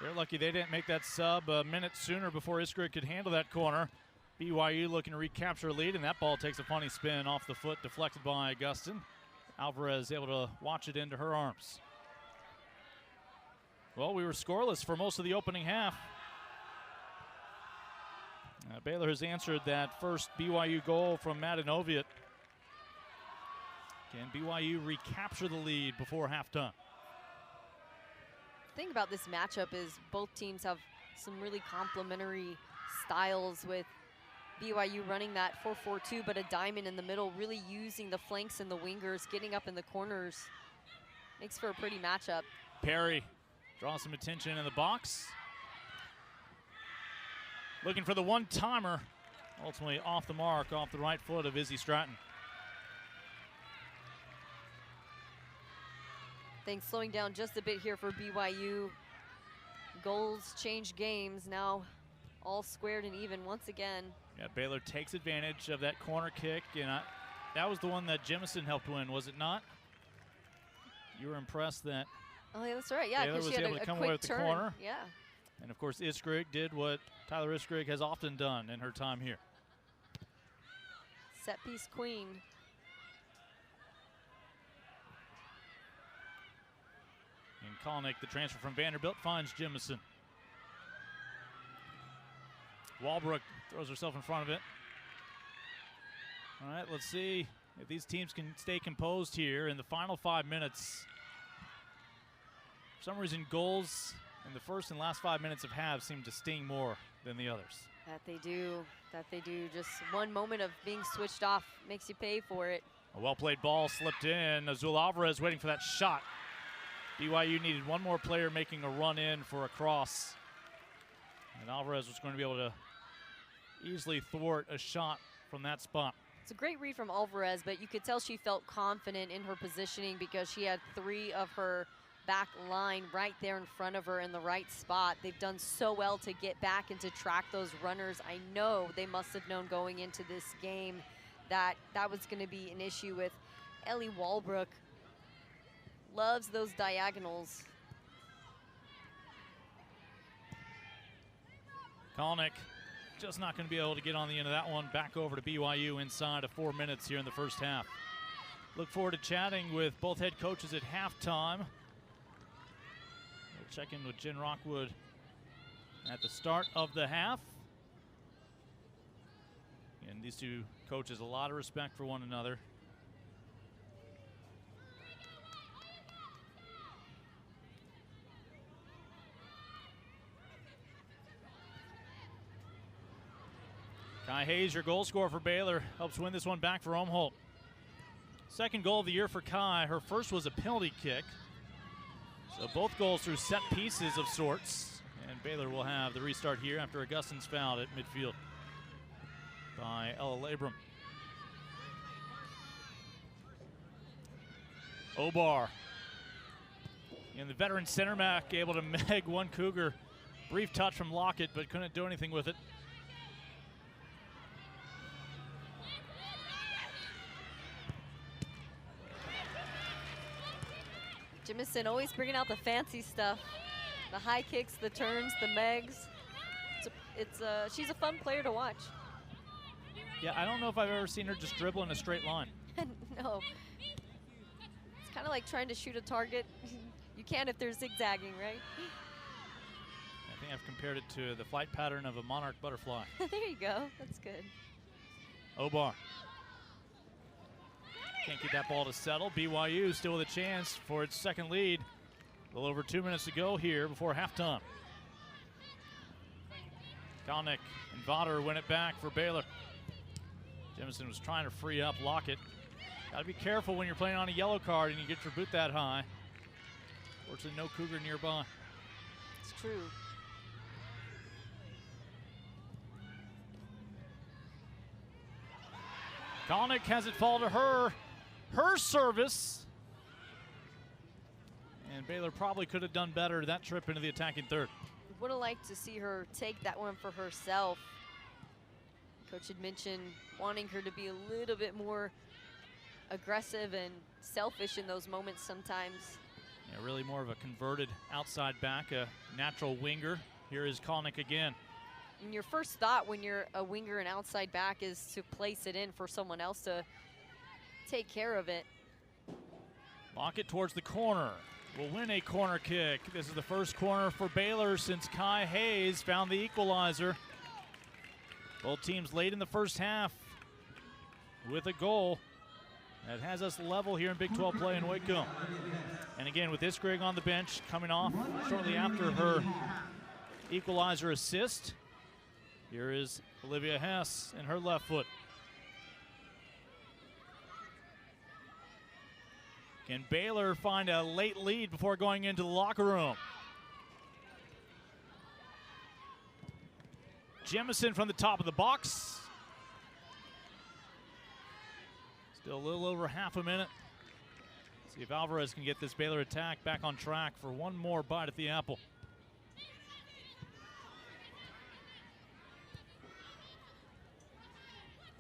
They're lucky they didn't make that sub a minute sooner before Iskrig could handle that corner. BYU looking to recapture a lead, and that ball takes a funny spin off the foot, deflected by Augustin. Alvarez able to watch it into her arms. Well, we were scoreless for most of the opening half. Baylor has answered that first BYU goal from Mladenovic. Can BYU recapture the lead before halftime? The thing about this matchup is both teams have some really complementary styles, with BYU running that 4-4-2, but a diamond in the middle, really using the flanks and the wingers, getting up in the corners. Makes for a pretty matchup. Perry draws some attention in the box. Looking for the one-timer. Ultimately off the mark, off the right foot of Izzy Stratton. Things slowing down just a bit here for BYU. Goals change games. Now all squared and even once again. Yeah, Baylor takes advantage of that corner kick, and that was the one that Jemison helped win, was it not? You were impressed that oh, yeah, that's right. Yeah, Baylor because was she had able to a come away quick with turn. the corner. Yeah. And of course, Iskrig did what Tyler Iskrig has often done in her time here. Set piece queen. And Kalnick, the transfer from Vanderbilt, finds Jemison. Walbrook throws herself in front of it. All right, let's see if these teams can stay composed here in the final 5 minutes. For some reason, goals in the first and last 5 minutes of halves seem to sting more than the others. That they do. That they do. Just one moment of being switched off makes you pay for it. A well-played ball slipped in. Azul Alvarez waiting for that shot. BYU needed one more player making a run in for a cross. And Alvarez was going to be able to easily thwart a shot from that spot. It's a great read from Alvarez, but you could tell she felt confident in her positioning because she had three of her back line right there in front of her in the right spot. They've done so well to get back and to track those runners. I know they must have known going into this game that that was going to be an issue with Ellie Walbrook. Loves those diagonals. Kalnick just not going to be able to get on the end of that one. Back over to BYU inside of 4 minutes here in the first half. Look forward to chatting with both head coaches at halftime. We'll check in with Jen Rockwood at the start of the half. And these two coaches, a lot of respect for one another. Kai Hayes, your goal scorer for Baylor, helps win this one back for Umholt. Second goal of the year for Kai. Her first was a penalty kick. So both goals through set pieces of sorts. And Baylor will have the restart here after Augustin's fouled at midfield by Ella Labrum. Obar. And the veteran center back able to meg one Cougar. Brief touch from Lockett, but couldn't do anything with it. Jemison always bringing out the fancy stuff. The high kicks, the turns, the megs. She's a fun player to watch. Yeah, I don't know if I've ever seen her just dribble in a straight line. No. It's kind of like trying to shoot a target. You can if they're zigzagging, right? I think I've compared it to the flight pattern of a monarch butterfly. There you go. That's good. Obar. Can't get that ball to settle. BYU still with a chance for its second lead. A little over 2 minutes to go here before halftime. Kalnick and Votter win it back for Baylor. Jemison was trying to free up Lockett. Got to be careful when you're playing on a yellow card and you get your boot that high. Fortunately, no Cougar nearby. It's true. Kalnick has it fall to her. Her service. And Baylor probably could have done better that trip into the attacking third. Would have liked to see her take that one for herself. Coach had mentioned wanting her to be a little bit more aggressive and selfish in those moments sometimes. Yeah, really more of a converted outside back, a natural winger. Here is Kalnick again. And your first thought when you're a winger and outside back is to place it in for someone else to take care of it. Lock it towards the corner. Will win a corner kick. This is the first corner for Baylor since Kai Hayes found the equalizer. Both teams late in the first half with a goal. That has us level here in Big 12 play in Waco. And again, with Iskrig on the bench, coming off shortly after her equalizer assist. Here is Olivia Hess and her left foot. Can Baylor find a late lead before going into the locker room? Jemison from the top of the box. Still a little over half a minute. See if Alvarez can get this Baylor attack back on track for one more bite at the apple.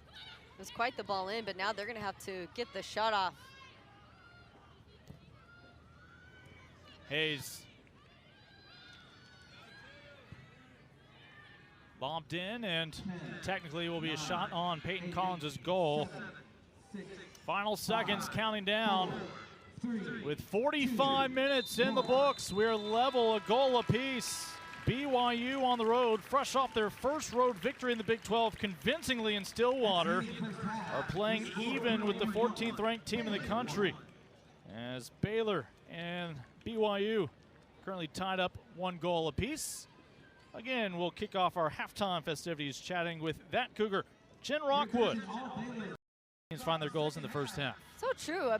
It was quite the ball in, but now they're going to have to get the shot off. Hayes bombed in, and technically will be a shot on Peyton Collins' goal. Final seconds counting down. With 45 minutes in the books, we're level, a goal apiece. BYU on the road, fresh off their first road victory in the Big 12, convincingly in Stillwater, are playing even with the 14th ranked team in the country. As Baylor and BYU currently tied up 1 goal apiece. Again, we'll kick off our halftime festivities chatting with that Cougar, Jen Rockwood. Teams find their goals in the first half. So true.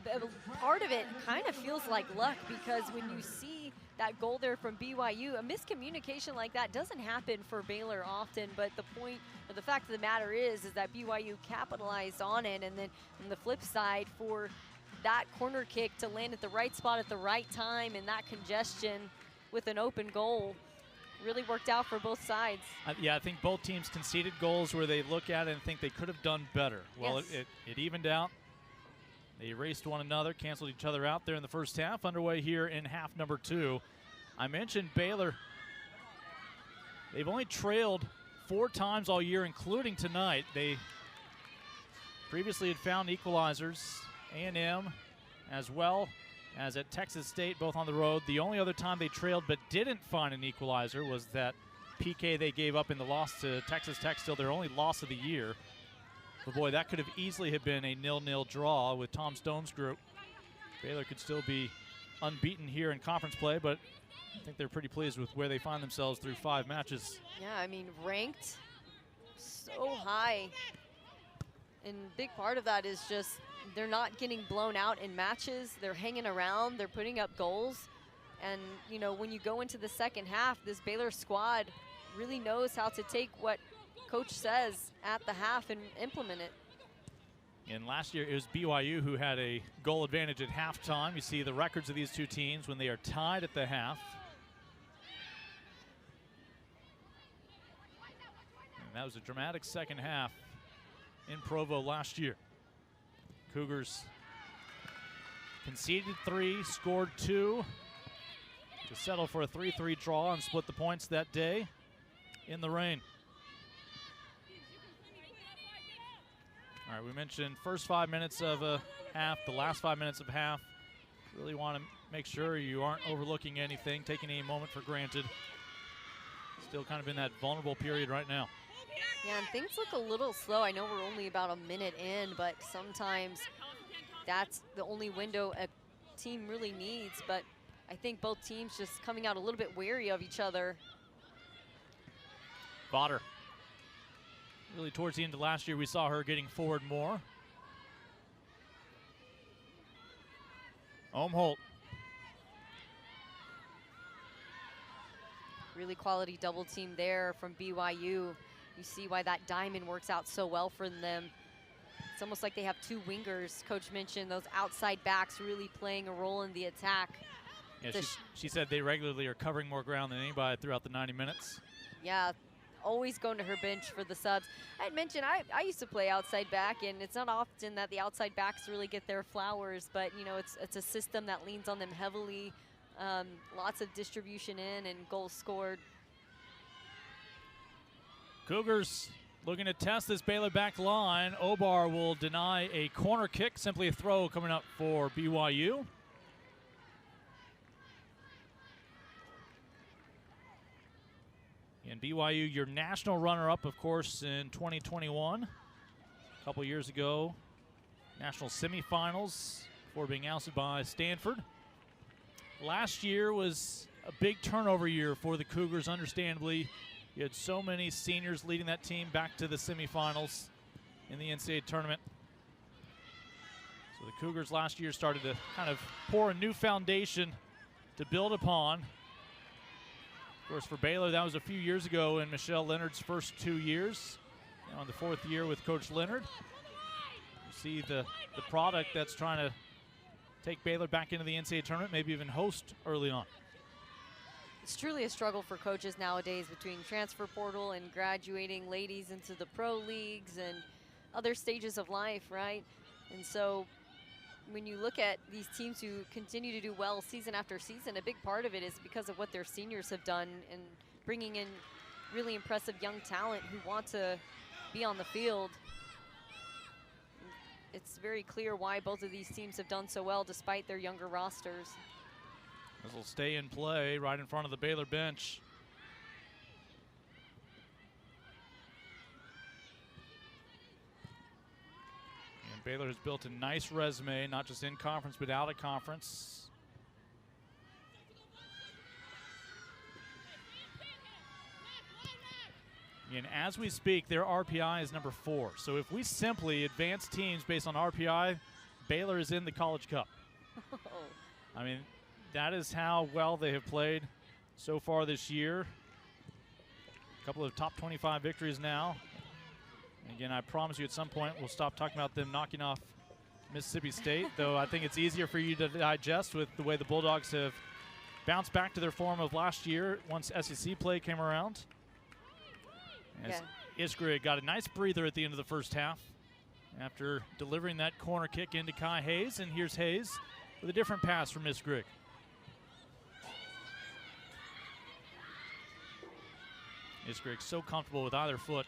Part of it kind of feels like luck, because when you see that goal there from BYU, a miscommunication like that doesn't happen for Baylor often, but the point or the fact of the matter is that BYU capitalized on it, and then on the flip side, for that corner kick to land at the right spot at the right time and that congestion with an open goal really worked out for both sides. Yeah, I think both teams conceded goals where they look at it and think they could have done better. Well, yes. it evened out. They erased one another, canceled each other out there in the first half. Underway here in half number 2. I mentioned Baylor. They've only trailed 4 times all year, including tonight. They previously had found equalizers. A&M as well as at Texas State, both on the road. The only other time they trailed but didn't find an equalizer was that PK they gave up in the loss to Texas Tech, still their only loss of the year. But boy, that could have easily have been a 0-0 draw with Tom Stone's group. Baylor could still be unbeaten here in conference play, but I think they're pretty pleased with where they find themselves through 5 matches. Yeah, I mean, ranked so high. And big part of that is just they're not getting blown out in matches. They're hanging around. They're putting up goals. And, you know, when you go into the second half, this Baylor squad really knows how to take what coach says at the half and implement it. And last year, it was BYU who had a goal advantage at halftime. You see the records of these two teams when they are tied at the half. And that was a dramatic second half in Provo last year. Cougars conceded 3, scored 2 to settle for a 3-3 draw and split the points that day in the rain. All right, we mentioned first 5 minutes of a half, the last 5 minutes of half. Really want to make sure you aren't overlooking anything, taking any moment for granted. Still kind of in that vulnerable period right now. Yeah, and things look a little slow. I know we're only about a minute in, but sometimes that's the only window a team really needs. But I think both teams just coming out a little bit wary of each other. Botter. Really towards the end of last year, we saw her getting forward more. Omholt. Really quality double team there from BYU. You see why that diamond works out so well for them. It's almost like they have two wingers. Coach mentioned those outside backs really playing a role in the attack. Yeah, she said they regularly are covering more ground than anybody throughout the 90 minutes. Yeah, always going to her bench for the subs. I had mentioned I used to play outside back, and it's not often that the outside backs really get their flowers, but you know, it's a system that leans on them heavily. Lots of distribution in and goals scored. Cougars looking to test this Baylor back line. Obar will deny a corner kick, simply a throw coming up for BYU. And BYU, your national runner-up, of course, in 2021. A couple years ago, national semifinals before being ousted by Stanford. Last year was a big turnover year for the Cougars, understandably. You had so many seniors leading that team back to the semifinals in the NCAA tournament. So the Cougars last year started to kind of pour a new foundation to build upon. Of course, for Baylor, that was a few years ago in Michelle Leonard's first 2 years. Now in the 4th year with Coach Leonard. You see the product that's trying to take Baylor back into the NCAA tournament, maybe even host early on. It's truly a struggle for coaches nowadays between transfer portal and graduating ladies into the pro leagues and other stages of life, right? And so when you look at these teams who continue to do well season after season, a big part of it is because of what their seniors have done and bringing in really impressive young talent who want to be on the field. It's very clear why both of these teams have done so well despite their younger rosters. This will stay in play right in front of the Baylor bench. And Baylor has built a nice resume, not just in conference, but out of conference. And as we speak, their RPI is number 4. So if we simply advance teams based on RPI, Baylor is in the College Cup. Oh. I mean, that is how well they have played so far this year. A couple of top 25 victories now. And again, I promise you at some point we'll stop talking about them knocking off Mississippi State, though I think it's easier for you to digest with the way the Bulldogs have bounced back to their form of last year once SEC play came around. As Iskrig got a nice breather at the end of the first half after delivering that corner kick into Kai Hayes, and here's Hayes with a different pass from Iskrig. Iskrig so comfortable with either foot.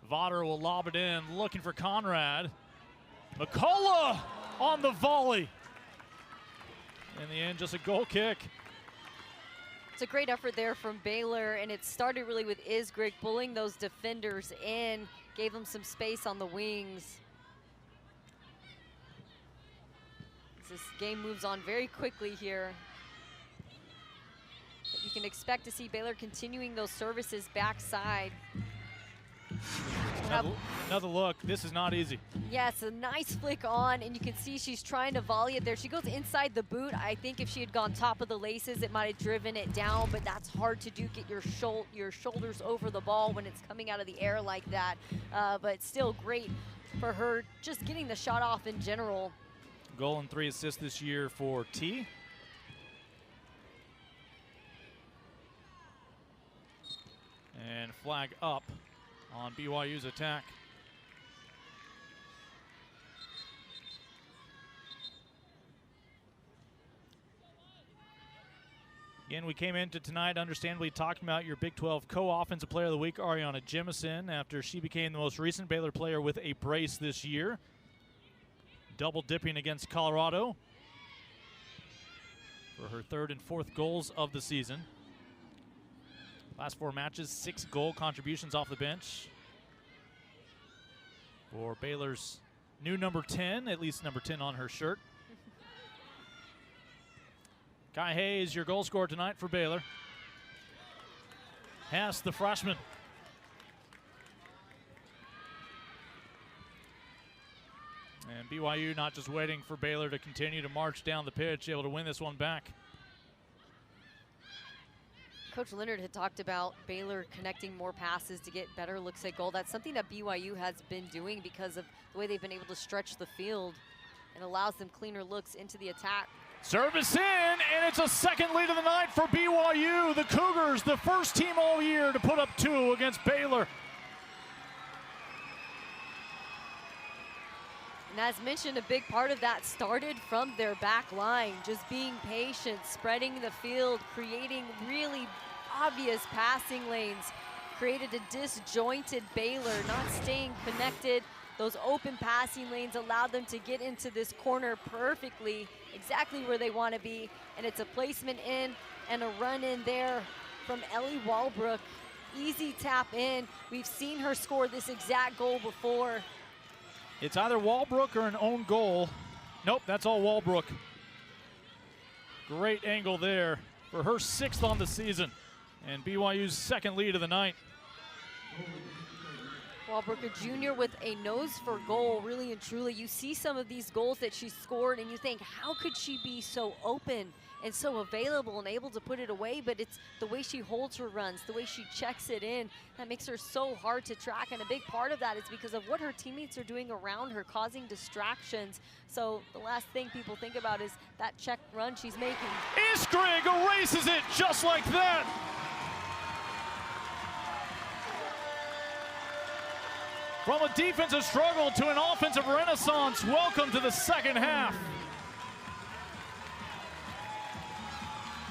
Vodder will lob it in, looking for Conrad. McCullough on the volley. In the end, just a goal kick. It's a great effort there from Baylor, and it started really with Iskrig pulling those defenders in, gave them some space on the wings. This game moves on very quickly here. But you can expect to see Baylor continuing those services backside. Another look. This is not easy. Yes, a nice flick on, and you can see she's trying to volley it there. She goes inside the boot. I think if she had gone top of the laces, it might have driven it down, but that's hard to do. Get your shoulders over the ball when it's coming out of the air like that. But still great for her just getting the shot off in general. Goal and 3 assists this year for T. And flag up on BYU's attack. Again, we came into tonight understandably talking about your Big 12 co-offensive player of the week, Ariana Jemison, after she became the most recent Baylor player with a brace this year. Double dipping against Colorado for her 3rd and 4th goals of the season. Last 4 matches, 6 goal contributions off the bench for Baylor's new number 10, at least number 10 on her shirt. Kai Hayes, your goal scorer tonight for Baylor. Hess, the freshman. And BYU not just waiting for Baylor to continue to march down the pitch, able to win this one back. Coach Leonard had talked about Baylor connecting more passes to get better looks at goal. That's something that BYU has been doing because of the way they've been able to stretch the field and allows them cleaner looks into the attack. Service in, and it's a second lead of the night for BYU. The Cougars, the first team all year to put up 2 against Baylor. And as mentioned, a big part of that started from their back line, just being patient, spreading the field, creating really obvious passing lanes, created a disjointed Baylor, not staying connected. Those open passing lanes allowed them to get into this corner perfectly, exactly where they want to be. And it's a placement in and a run in there from Ellie Walbrook. Easy tap in. We've seen her score this exact goal before. It's either Walbrook or an own goal. Nope, that's all Walbrook. Great angle there for her 6th on the season and BYU's second lead of the night. Walbrook, a junior with a nose for goal, really and truly. You see some of these goals that she scored and you think, how could she be so open and so available and able to put it away? But it's the way she holds her runs, the way she checks it in, that makes her so hard to track. And a big part of that is because of what her teammates are doing around her, causing distractions. So the last thing people think about is that check run she's making. Iskrig erases it just like that. From a defensive struggle to an offensive renaissance, welcome to the second half.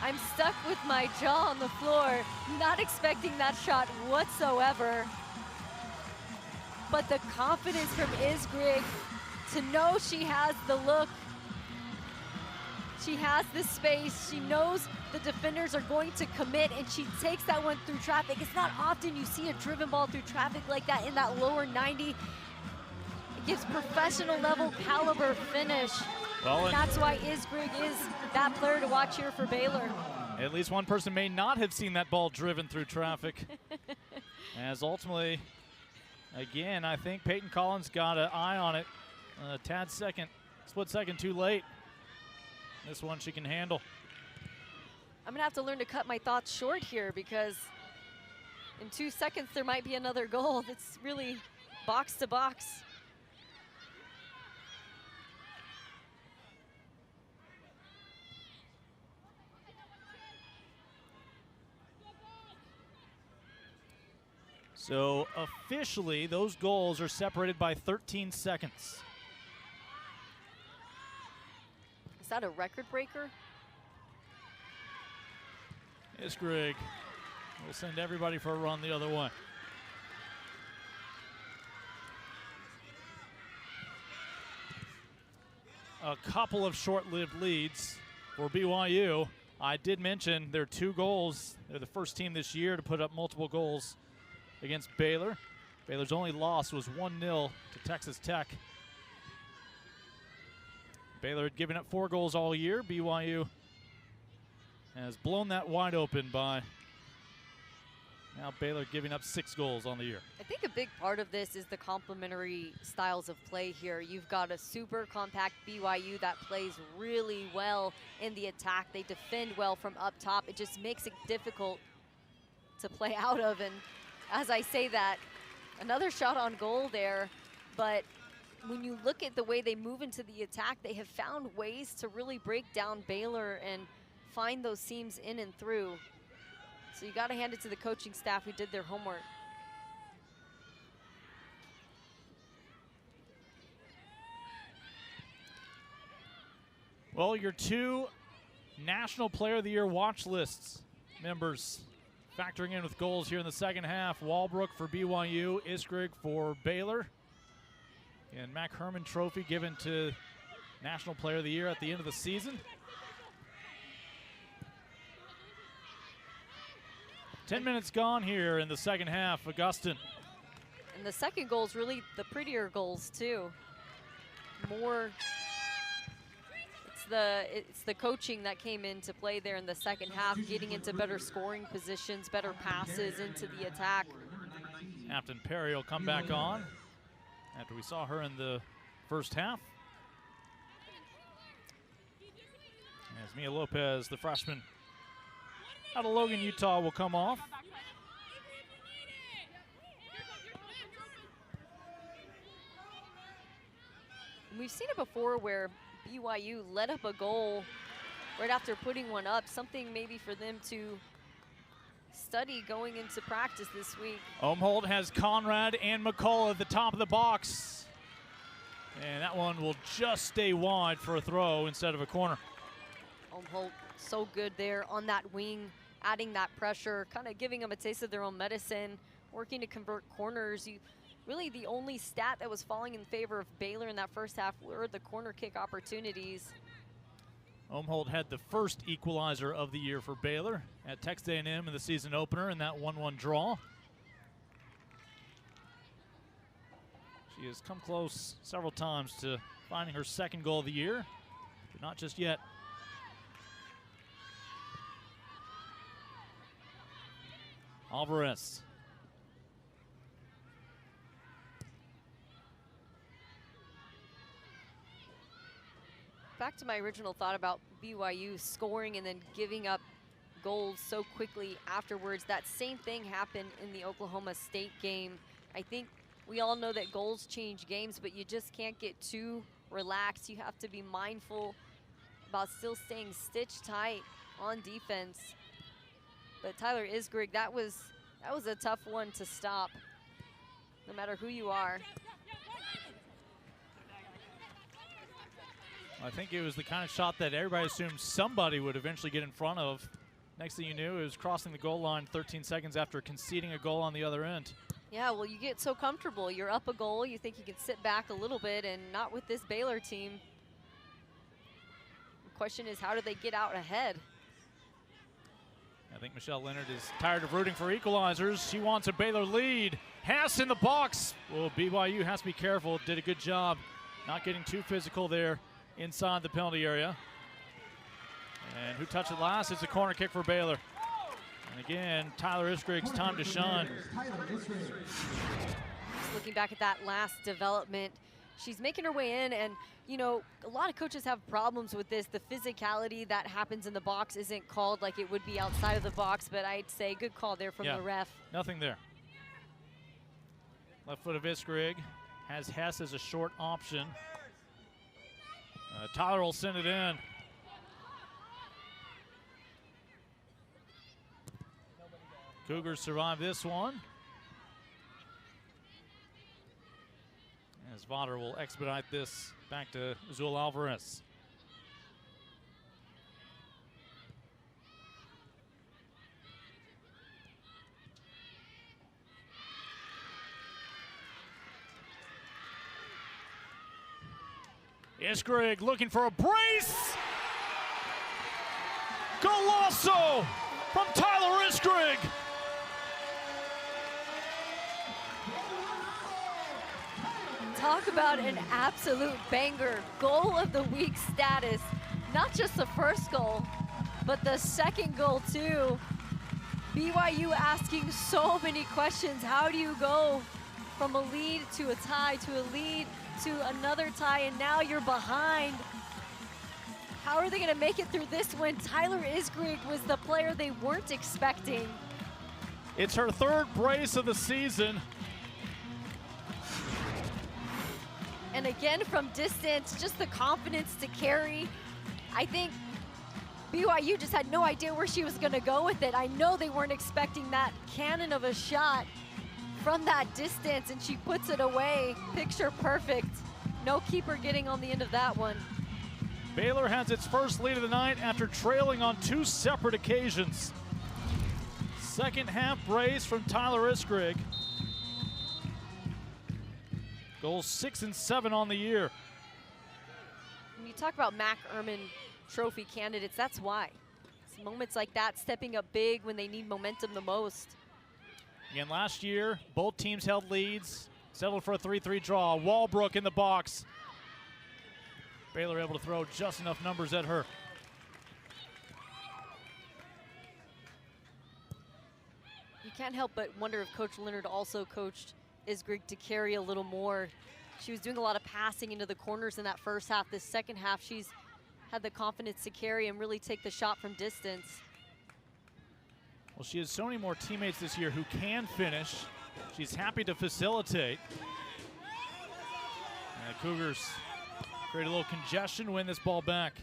I'm stuck with my jaw on the floor, not expecting that shot whatsoever. But the confidence from Iskrig to know she has the look, she has the space, she knows the defenders are going to commit, and she takes that one through traffic. It's not often you see a driven ball through traffic like that in that lower 90. It gives professional level caliber finish. Well, and that's why Iskrig is that player to watch here for Baylor. At least one person may not have seen that ball driven through traffic. As ultimately, again, I think Peyton Collins got an eye on it. A tad second, split second too late. This one she can handle. I'm gonna have to learn to cut my thoughts short here because in 2 seconds there might be another goal. That's really box to box. So officially, those goals are separated by 13 seconds. Is that a record breaker? Iskrig will send everybody for a run the other way. A couple of short-lived leads for BYU. I did mention their 2 goals. They're the first team this year to put up multiple goals against Baylor. Baylor's only loss was 1-0 to Texas Tech. Baylor had given up 4 goals all year. BYU has blown that wide open by now Baylor giving up 6 goals on the year. I think a big part of this is the complementary styles of play here. You've got a super compact BYU that plays really well in the attack. They defend well from up top. It just makes it difficult to play out of. And as I say that, another shot on goal there, but when you look at the way they move into the attack, they have found ways to really break down Baylor and find those seams in and through. So you got to hand it to the coaching staff who did their homework. Well, your 2 National Player of the Year watch lists members factoring in with goals here in the second half. Walbrook for BYU, Iskrig for Baylor. And Mac Herman Trophy given to National Player of the Year at the end of the season. 10 minutes gone here in the second half. Augustin. And the second goal is really the prettier goals too. More, it's the coaching that came into play there in the second half, getting into better scoring positions, better passes into the attack. Captain Perry will come back on after we saw her in the first half. As Mia Lopez, the freshman, out of Logan, Utah will come off. We've seen it before where BYU let up a goal right after putting one up, something maybe for them to study going into practice this week. Umholt has Conrad and McCullough at the top of the box. And that one will just stay wide for a throw instead of a corner. Umholt so good there on that wing, adding that pressure, kind of giving them a taste of their own medicine, working to convert corners. Really the only stat that was falling in favor of Baylor in that first half were the corner kick opportunities. Umholt had the first equalizer of the year for Baylor at Texas A&M in the season opener in that 1-1 draw. She has come close several times to finding her second goal of the year, but not just yet. Alvarez. Back to my original thought about BYU scoring and then giving up goals so quickly afterwards. That same thing happened in the Oklahoma State game. I think we all know that goals change games, but you just can't get too relaxed. You have to be mindful about still staying stitched tight on defense. But Tyler Isgrig, that was a tough one to stop, no matter who you are. I think it was the kind of shot that everybody assumed somebody would eventually get in front of. Next thing you knew, it was crossing the goal line 13 seconds after conceding a goal on the other end. Yeah, well, you get so comfortable. You're up a goal. You think you can sit back a little bit, and not with this Baylor team. The question is, how do they get out ahead? I think Michelle Leonard is tired of rooting for equalizers. She wants a Baylor lead. Hess in the box. Well, BYU has to be careful. Did a good job not getting too physical there inside the penalty area. And who touched it last? It's a corner kick for Baylor. And again, Tyler Isgrig's time to shine. Just looking back at that last development, she's making her way in, and you know, a lot of coaches have problems with this. The physicality that happens in the box isn't called like it would be outside of the box, but I'd say good call there from the ref. Nothing there. Left foot of Isgrig has Hess as a short option. Tyler will send it in. Cougars survive this one. As Vodder will expedite this back to Azul Alvarez. Isgrig looking for a brace. Golasso from Tyler Isgrig. Talk about an absolute banger. Goal of the week status. Not just the first goal, but the second goal too. BYU asking so many questions. How do you go from a lead to a tie, to a lead to another tie, and now you're behind? How are they gonna make it through this one? Tyler Isgrig was the player they weren't expecting. It's her third brace of the season. And again, from distance, just the confidence to carry. I think BYU just had no idea where she was gonna go with it. I know they weren't expecting that cannon of a shot from that distance, and she puts it away. Picture perfect. No keeper getting on the end of that one. Baylor has its first lead of the night after trailing on two separate occasions. Second half brace from Tyler Isgrig. Goals 6 and 7 on the year. When you talk about Mac Ehrman Trophy candidates, that's why. It's moments like that, stepping up big when they need momentum the most. Again, last year, both teams held leads, settled for a 3-3 draw. Walbrook in the box. Baylor able to throw just enough numbers at her. You can't help but wonder if Coach Leonard also coached Isgrig to carry a little more. She was doing a lot of passing into the corners in that first half. This second half, she's had the confidence to carry and really take the shot from distance. Well, she has so many more teammates this year who can finish. She's happy to facilitate. And the Cougars create a little congestion, win this ball back.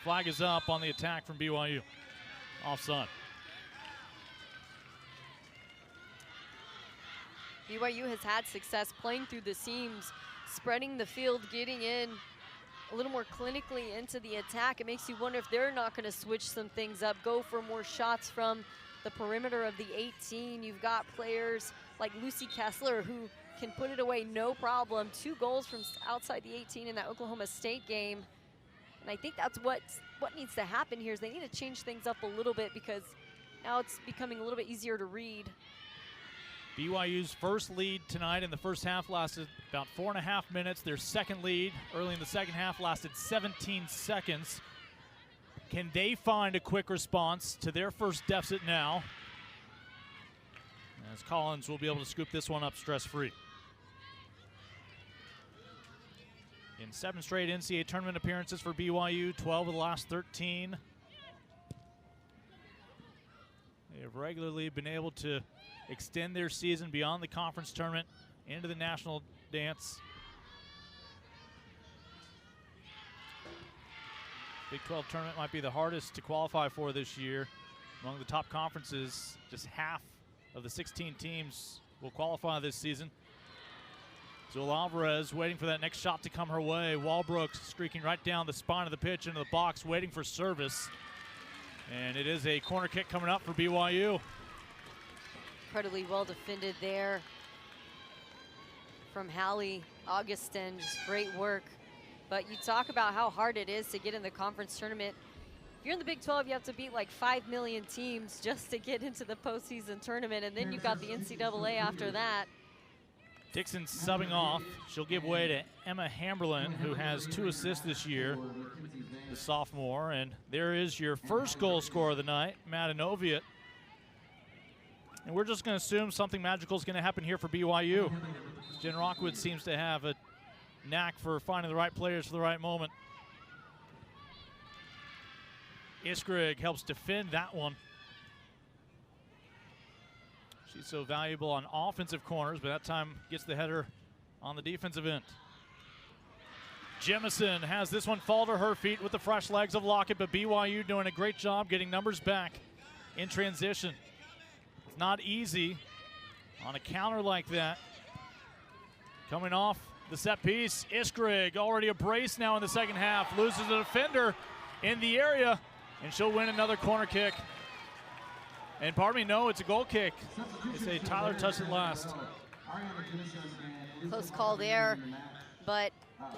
Flag is up on the attack from BYU. Offside. BYU has had success playing through the seams, spreading the field, getting in a little more clinically into the attack. It makes you wonder if they're not going to switch some things up, go for more shots from the perimeter of the 18. You've got players like Lucy Kessler who can put it away no problem. 2 goals from outside the 18 in that Oklahoma State game. And I think that's what needs to happen here is they need to change things up a little bit because now it's becoming a little bit easier to read. BYU's first lead tonight in the first half lasted about 4.5 minutes. Their second lead early in the second half lasted 17 seconds. Can they find a quick response to their first deficit now? As Collins will be able to scoop this one up stress-free. In 7 straight NCAA tournament appearances for BYU, 12 of the last 13. They have regularly been able to extend their season beyond the conference tournament into the national dance. Big 12 tournament might be the hardest to qualify for this year. Among the top conferences, just half of the 16 teams will qualify this season. Zul Alvarez waiting for that next shot to come her way. Walbrook streaking right down the spine of the pitch into the box, waiting for service. And it is a corner kick coming up for BYU. Incredibly well defended there from Hallie Augustin. Just great work. But you talk about how hard it is to get in the conference tournament. If you're in the Big 12, you have to beat like 5 million teams just to get into the postseason tournament, and then you've got the NCAA after that. Dixon subbing off. She'll give way to Emma Hamberlin, who has 2 assists this year, the sophomore. And there is your first goal scorer of the night, Matanovia. And we're just going to assume something magical is going to happen here for BYU. Jen Rockwood seems to have a knack for finding the right players for the right moment. Iskrig helps defend that one. She's so valuable on offensive corners, but that time gets the header on the defensive end. Jemison has this one fall to her feet with the fresh legs of Lockett, but BYU doing a great job getting numbers back in transition. It's not easy on a counter like that. Coming off the set piece, Iskrig already a brace now in the second half, loses a defender in the area, and she'll win another corner kick. And pardon me, no, it's a goal kick. They say Tyler touched it last. Close call there, but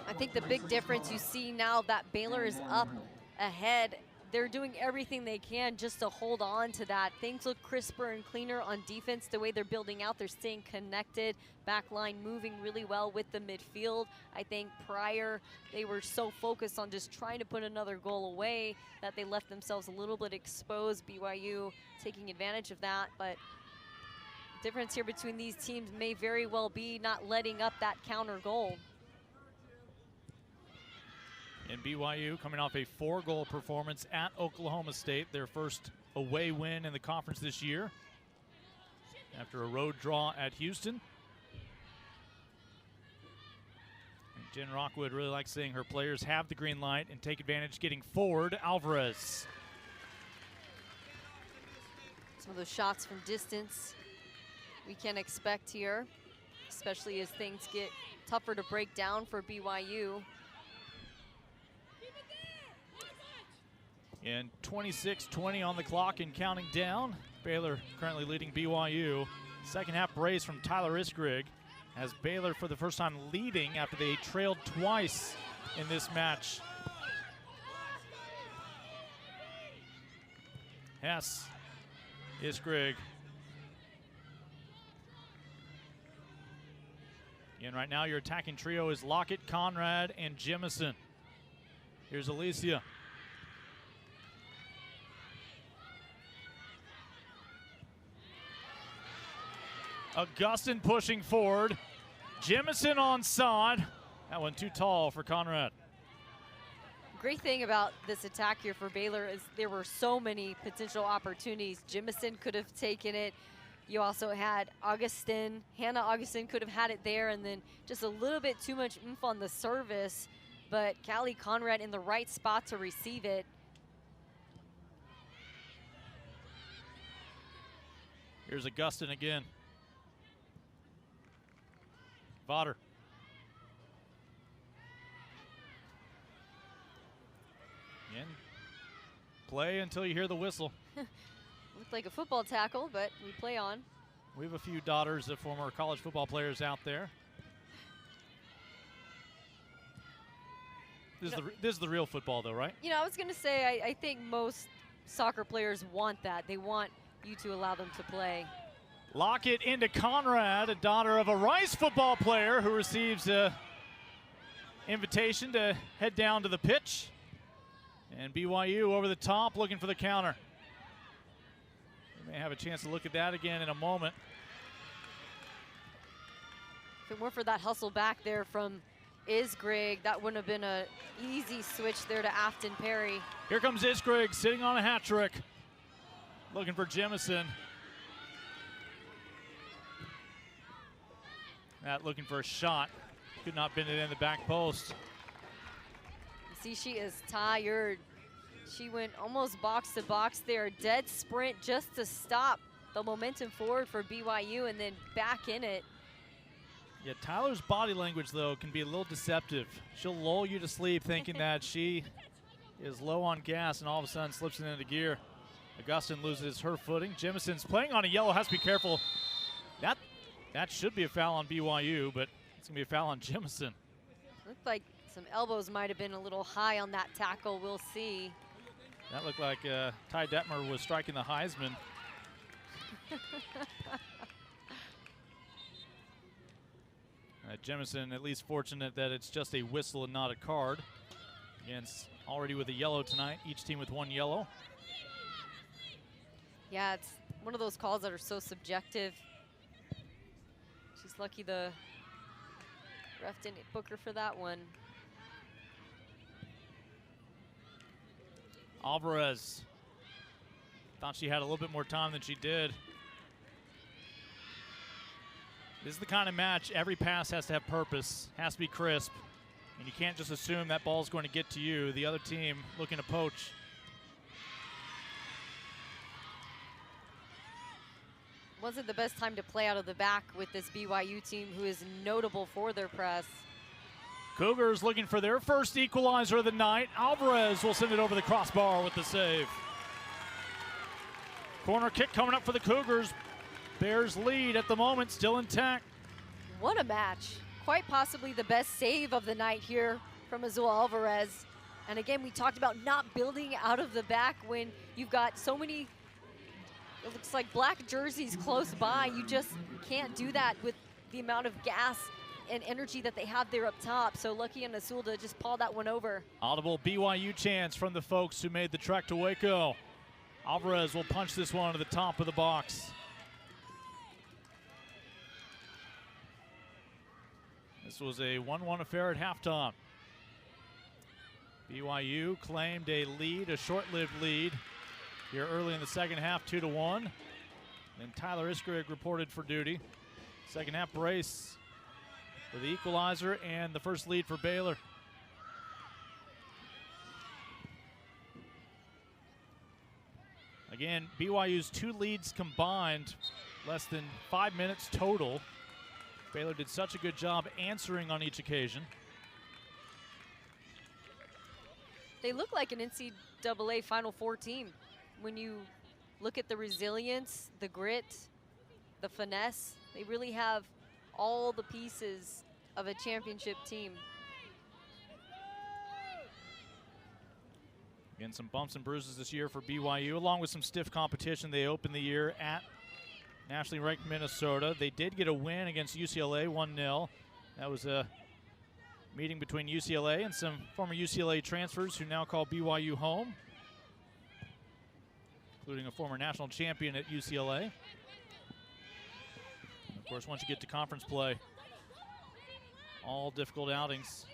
I think the big difference you see now that Baylor is up ahead, they're doing everything they can just to hold on to that. Things look crisper and cleaner on defense the way they're building out. They're staying connected, back line moving really well with the midfield. I think prior they were so focused on just trying to put another goal away that they left themselves a little bit exposed. BYU taking advantage of that, but the difference here between these teams may very well be not letting up that counter goal. And BYU coming off a 4-goal performance at Oklahoma State, their first away win in the conference this year after a road draw at Houston. And Jen Rockwood really likes seeing her players have the green light and take advantage getting forward. Alvarez. Some of those shots from distance we can expect here, especially as things get tougher to break down for BYU. And 26-20 on the clock and counting down. Baylor currently leading BYU. Second half brace from Tyler Iskrig has Baylor for the first time leading after they trailed twice in this match. Hess, Iskrig. And right now your attacking trio is Lockett, Conrad, and Jemison. Here's Alicia. Augustin pushing forward. Jemison onside. That one too tall for Conrad. Great thing about this attack here for Baylor is there were so many potential opportunities. Jemison could have taken it. You also had Hannah Augustin could have had it there, and then just a little bit too much oomph on the service, but Callie Conrad in the right spot to receive it. Here's Augustin again. Votter. Again. Play until you hear the whistle. Looked like a football tackle, but we play on. We have a few daughters of former college football players out there. This is the real football, though, right? You know, I was going to say, I think most soccer players want that. They want you to allow them to play. Lockett into Conrad, a daughter of a Rice football player who receives an invitation to head down to the pitch. And BYU over the top looking for the counter. We may have a chance to look at that again in a moment. If it weren't for that hustle back there from Isgrigg, that wouldn't have been an easy switch there to Afton Perry. Here comes Isgrigg sitting on a hat trick. Looking for Jemison. That looking for a shot. Could not bend it in the back post. You see, she is tired. She went almost box to box there. Dead sprint just to stop the momentum forward for BYU and then back in it. Yeah, Tyler's body language, though, can be a little deceptive. She'll lull you to sleep thinking that she is low on gas and all of a sudden slips it into gear. Augustin loses her footing. Jemison's playing on a yellow, has to be careful. That should be a foul on BYU, but it's going to be a foul on Jemison. Looked like some elbows might have been a little high on that tackle. We'll see. That looked like Ty Detmer was striking the Heisman. Jemison at least fortunate that it's just a whistle and not a card. Against already with a yellow tonight, each team with one yellow. Yeah, it's one of those calls that are so subjective. She's lucky the ref didn't book her for that one. Alvarez thought she had a little bit more time than she did. This is the kind of match every pass has to have purpose, has to be crisp, and you can't just assume that ball's going to get to you. The other team looking to poach. Wasn't the best time to play out of the back with this BYU team who is notable for their press. Cougars looking for their first equalizer of the night. Alvarez will send it over the crossbar with the save. Corner kick coming up for the Cougars. Bears lead at the moment, still intact. What a match. Quite possibly the best save of the night here from Azul Alvarez. And again, we talked about not building out of the back when you've got so many, it looks like black jerseys close by. You just can't do that with the amount of gas and energy that they have there up top. So lucky on Azul to just paw that one over. Audible BYU chants from the folks who made the trek to Waco. Alvarez will punch this one to the top of the box. This was a 1-1 affair at halftime. BYU claimed a lead, a short-lived lead here early in the second half, 2-1. Then Tyler Isgrigg reported for duty. Second half brace for the equalizer and the first lead for Baylor. Again, BYU's 2 leads combined, less than 5 minutes total. Baylor did such a good job answering on each occasion. They look like an NCAA Final Four team. When you look at the resilience, the grit, the finesse, they really have all the pieces of a championship team. Again, some bumps and bruises this year for BYU, along with some stiff competition. They opened the year at nationally ranked Minnesota. They did get a win against UCLA, 1-0. That was a meeting between UCLA and some former UCLA transfers who now call BYU home, including a former national champion at UCLA. And of course, once you get to conference play, all difficult outings.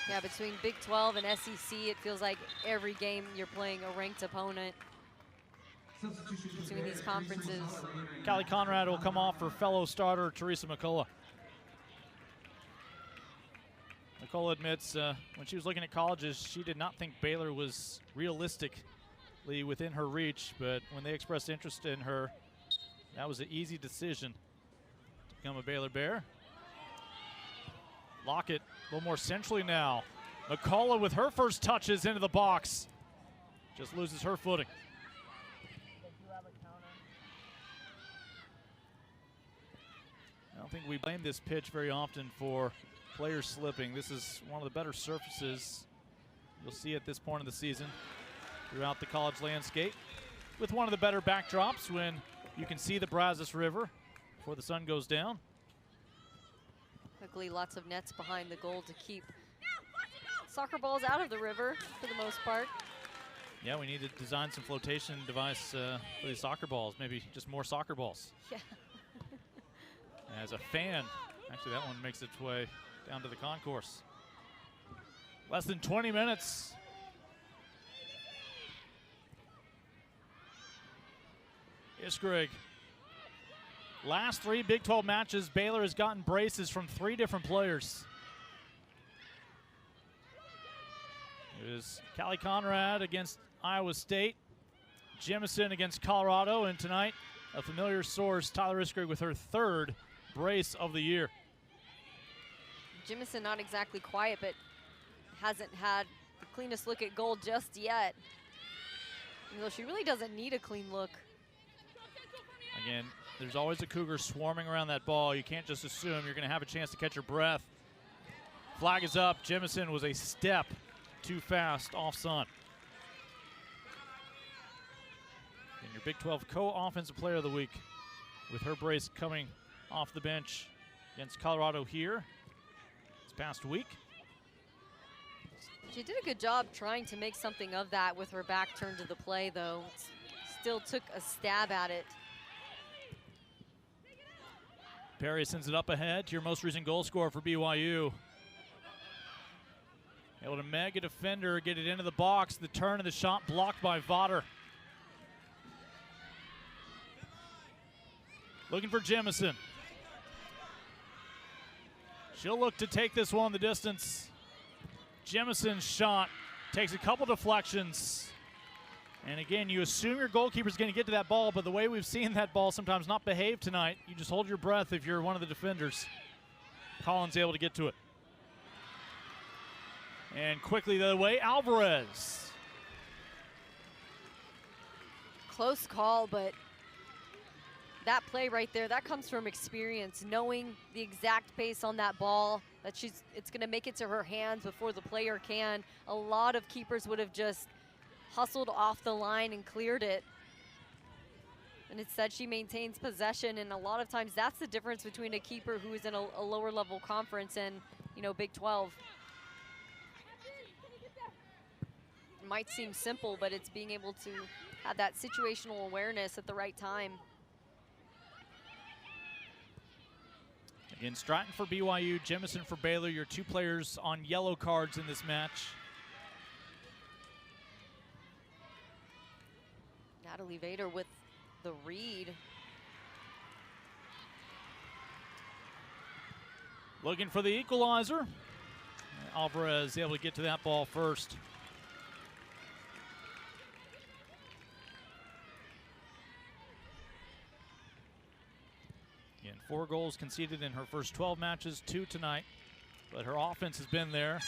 Yeah, between Big 12 and SEC, it feels like every game you're playing a ranked opponent between these conferences. Callie Conrad will come off for fellow starter Teresa McCullough. McCullough admits when she was looking at colleges, she did not think Baylor was realistically within her reach, but when they expressed interest in her, that was an easy decision to become a Baylor Bear. Lockett a little more centrally now. McCullough with her first touches into the box. Just loses her footing. I don't think we blame this pitch very often for players slipping. This is one of the better surfaces you'll see at this point of the season throughout the college landscape, with one of the better backdrops when you can see the Brazos River before the sun goes down. Luckily, lots of nets behind the goal to keep soccer balls out of the river for the most part. Yeah, we need to design some flotation device for these soccer balls, maybe just more soccer balls. Yeah. As a fan, actually that one makes its way down to the concourse. Less than 20 minutes. Iskrig. Last 3 Big 12 matches, Baylor has gotten braces from 3 different players. It is Callie Conrad against Iowa State, Jemison against Colorado, and tonight, a familiar source, Tyler Iskrig, with her 3rd brace of the year. Jemison not exactly quiet, but hasn't had the cleanest look at goal just yet. Even though she really doesn't need a clean look. Again, there's always a Cougar swarming around that ball. You can't just assume you're going to have a chance to catch your breath. Flag is up. Jemison was a step too fast off Sun. And your Big 12 co-offensive player of the week with her brace coming off the bench against Colorado here this past week. She did a good job trying to make something of that with her back turned to the play, though. Still took a stab at it. Perry sends it up ahead to your most recent goal scorer for BYU. Able to mega defender, get it into the box. The turn and the shot blocked by Votter. Looking for Jemison. She'll look to take this one the distance. Jemison's shot takes a couple deflections. And again, you assume your goalkeeper's going to get to that ball, but the way we've seen that ball sometimes not behave tonight, you just hold your breath if you're one of the defenders. Collins able to get to it. And quickly the other way, Alvarez. Close call, but that play right there, that comes from experience, knowing the exact pace on that ball, that it's going to make it to her hands before the player can. A lot of keepers would have just hustled off the line and cleared it. And instead she maintains possession, and a lot of times that's the difference between a keeper who is in a lower level conference and, you know, Big 12. It might seem simple, but it's being able to have that situational awareness at the right time. Again, Stratton for BYU, Jemison for Baylor, your 2 players on yellow cards in this match. Natalie Vader with the read. Looking for the equalizer. Alvarez able to get to that ball first. Again, 4 goals conceded in her first 12 matches, 2 tonight, but her offense has been there.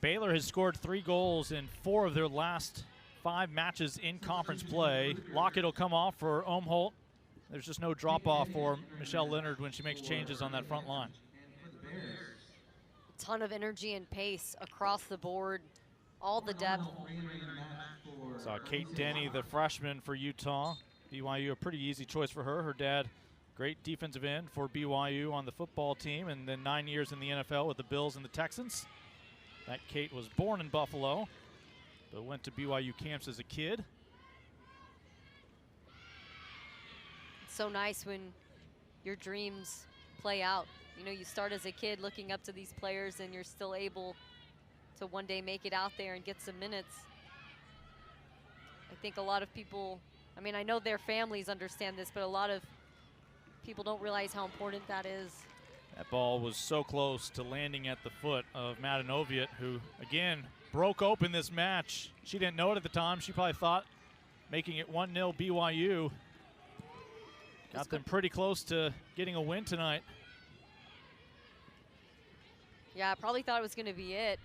Baylor has scored 3 goals in 4 of their last 5 matches in conference play. Lockett will come off for Omholt. There's just no drop-off for Michelle Leonard when she makes changes on that front line. A ton of energy and pace across the board, all the depth. Saw Kate Denny, the freshman for Utah. BYU, a pretty easy choice for her. Her dad, great defensive end for BYU on the football team, and then 9 years in the NFL with the Bills and the Texans. That Kate was born in Buffalo, but went to BYU camps as a kid. It's so nice when your dreams play out. You know, you start as a kid looking up to these players, and you're still able to one day make it out there and get some minutes. I think a lot of people, I mean, I know their families understand this, but a lot of people don't realize how important that is. That ball was so close to landing at the foot of Madanoviet, who, again, broke open this match. She didn't know it at the time. She probably thought making it 1-0 BYU. Got them pretty close to getting a win tonight. Yeah, I probably thought it was going to be it.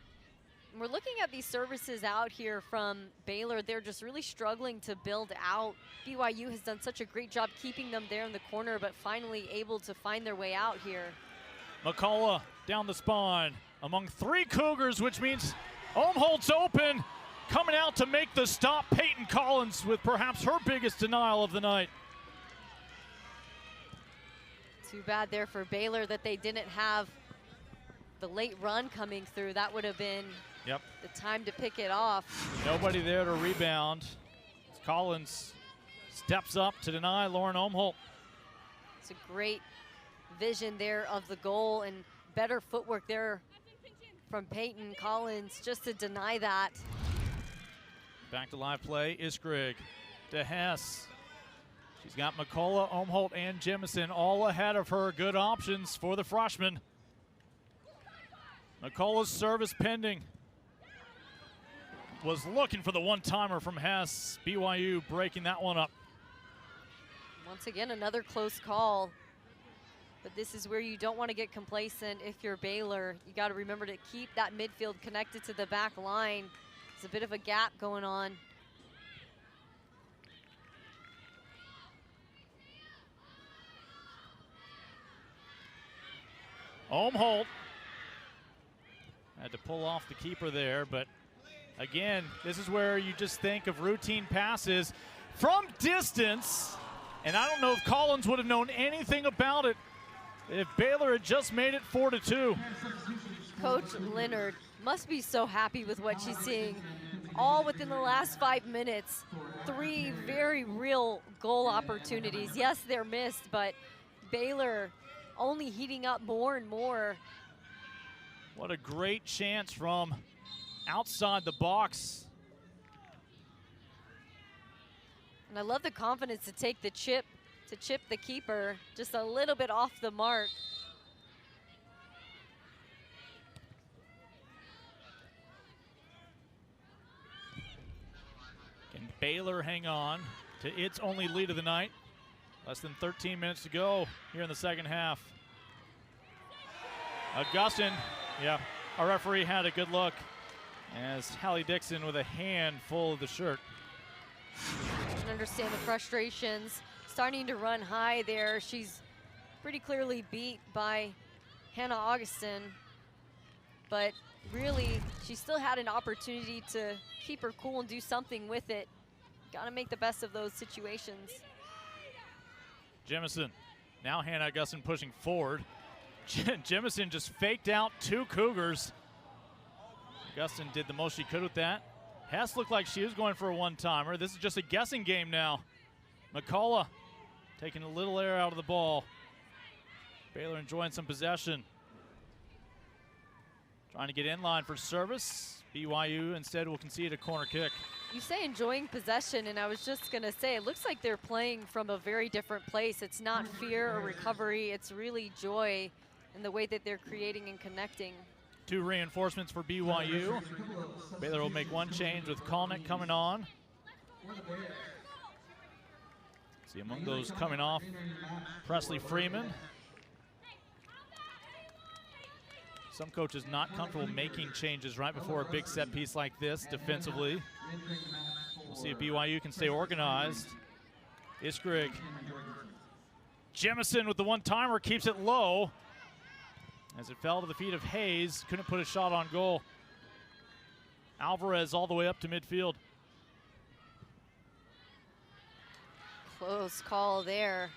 And we're looking at these services out here from Baylor. They're just really struggling to build out. BYU has done such a great job keeping them there in the corner, but finally able to find their way out here. McCullough down the spine among 3 Cougars, which means Omholt's open. Coming out to make the stop, Peyton Collins with perhaps her biggest denial of the night. Too bad there for Baylor that they didn't have the late run coming through. That would have been the time to pick it off. Nobody there to rebound. Collins steps up to deny Lauren Omholt. It's a great vision there of the goal and better footwork there from Peyton Collins just to deny that. Back to live play, Iskrig to Hess. She's got McCullough, Omholt, and Jemison all ahead of her. Good options for the freshman. McCullough's service pending. Was looking for the one-timer from Hess. BYU breaking that one up. Once again, another close call. But this is where you don't want to get complacent if you're Baylor. You got to remember to keep that midfield connected to the back line. There's a bit of a gap going on. Omholt had to pull off the keeper there, but again, this is where you just think of routine passes from distance, and I don't know if Collins would have known anything about it if Baylor had just made it 4-2. Coach Leonard must be so happy with what she's seeing. All within the last 5 minutes, 3 very real goal opportunities. Yes, they're missed, but Baylor only heating up more and more. What a great chance from outside the box. And I love the confidence to take the chip, to chip the keeper just a little bit off the mark. Can Baylor hang on to its only lead of the night? Less than 13 minutes to go here in the second half. Augustin, yeah, our referee had a good look as Hallie Dixon with a hand full of the shirt. I can understand the frustrations. Starting to run high there. She's pretty clearly beat by Hannah Augustin, but really she still had an opportunity to keep her cool and do something with it. Got to make the best of those situations. Jemison, now Hannah Augustin pushing forward. Jemison just faked out 2 Cougars. Augustin did the most she could with that. Hess looked like she was going for a one-timer. This is just a guessing game now. McCullough taking a little air out of the ball. Baylor enjoying some possession. Trying to get in line for service. BYU instead will concede a corner kick. You say enjoying possession, and I was just going to say, it looks like they're playing from a very different place. It's not fear or recovery. It's really joy in the way that they're creating and connecting. 2 reinforcements for BYU. Baylor will make one change with Kalnick coming on. See among those coming off, Presley Freeman. Some coaches not comfortable making changes right before a big set piece like this defensively. We'll see if BYU can stay organized. Iskrig. Jemison with the one-timer keeps it low as it fell to the feet of Hayes. Couldn't put a shot on goal. Alvarez all the way up to midfield. Close call there.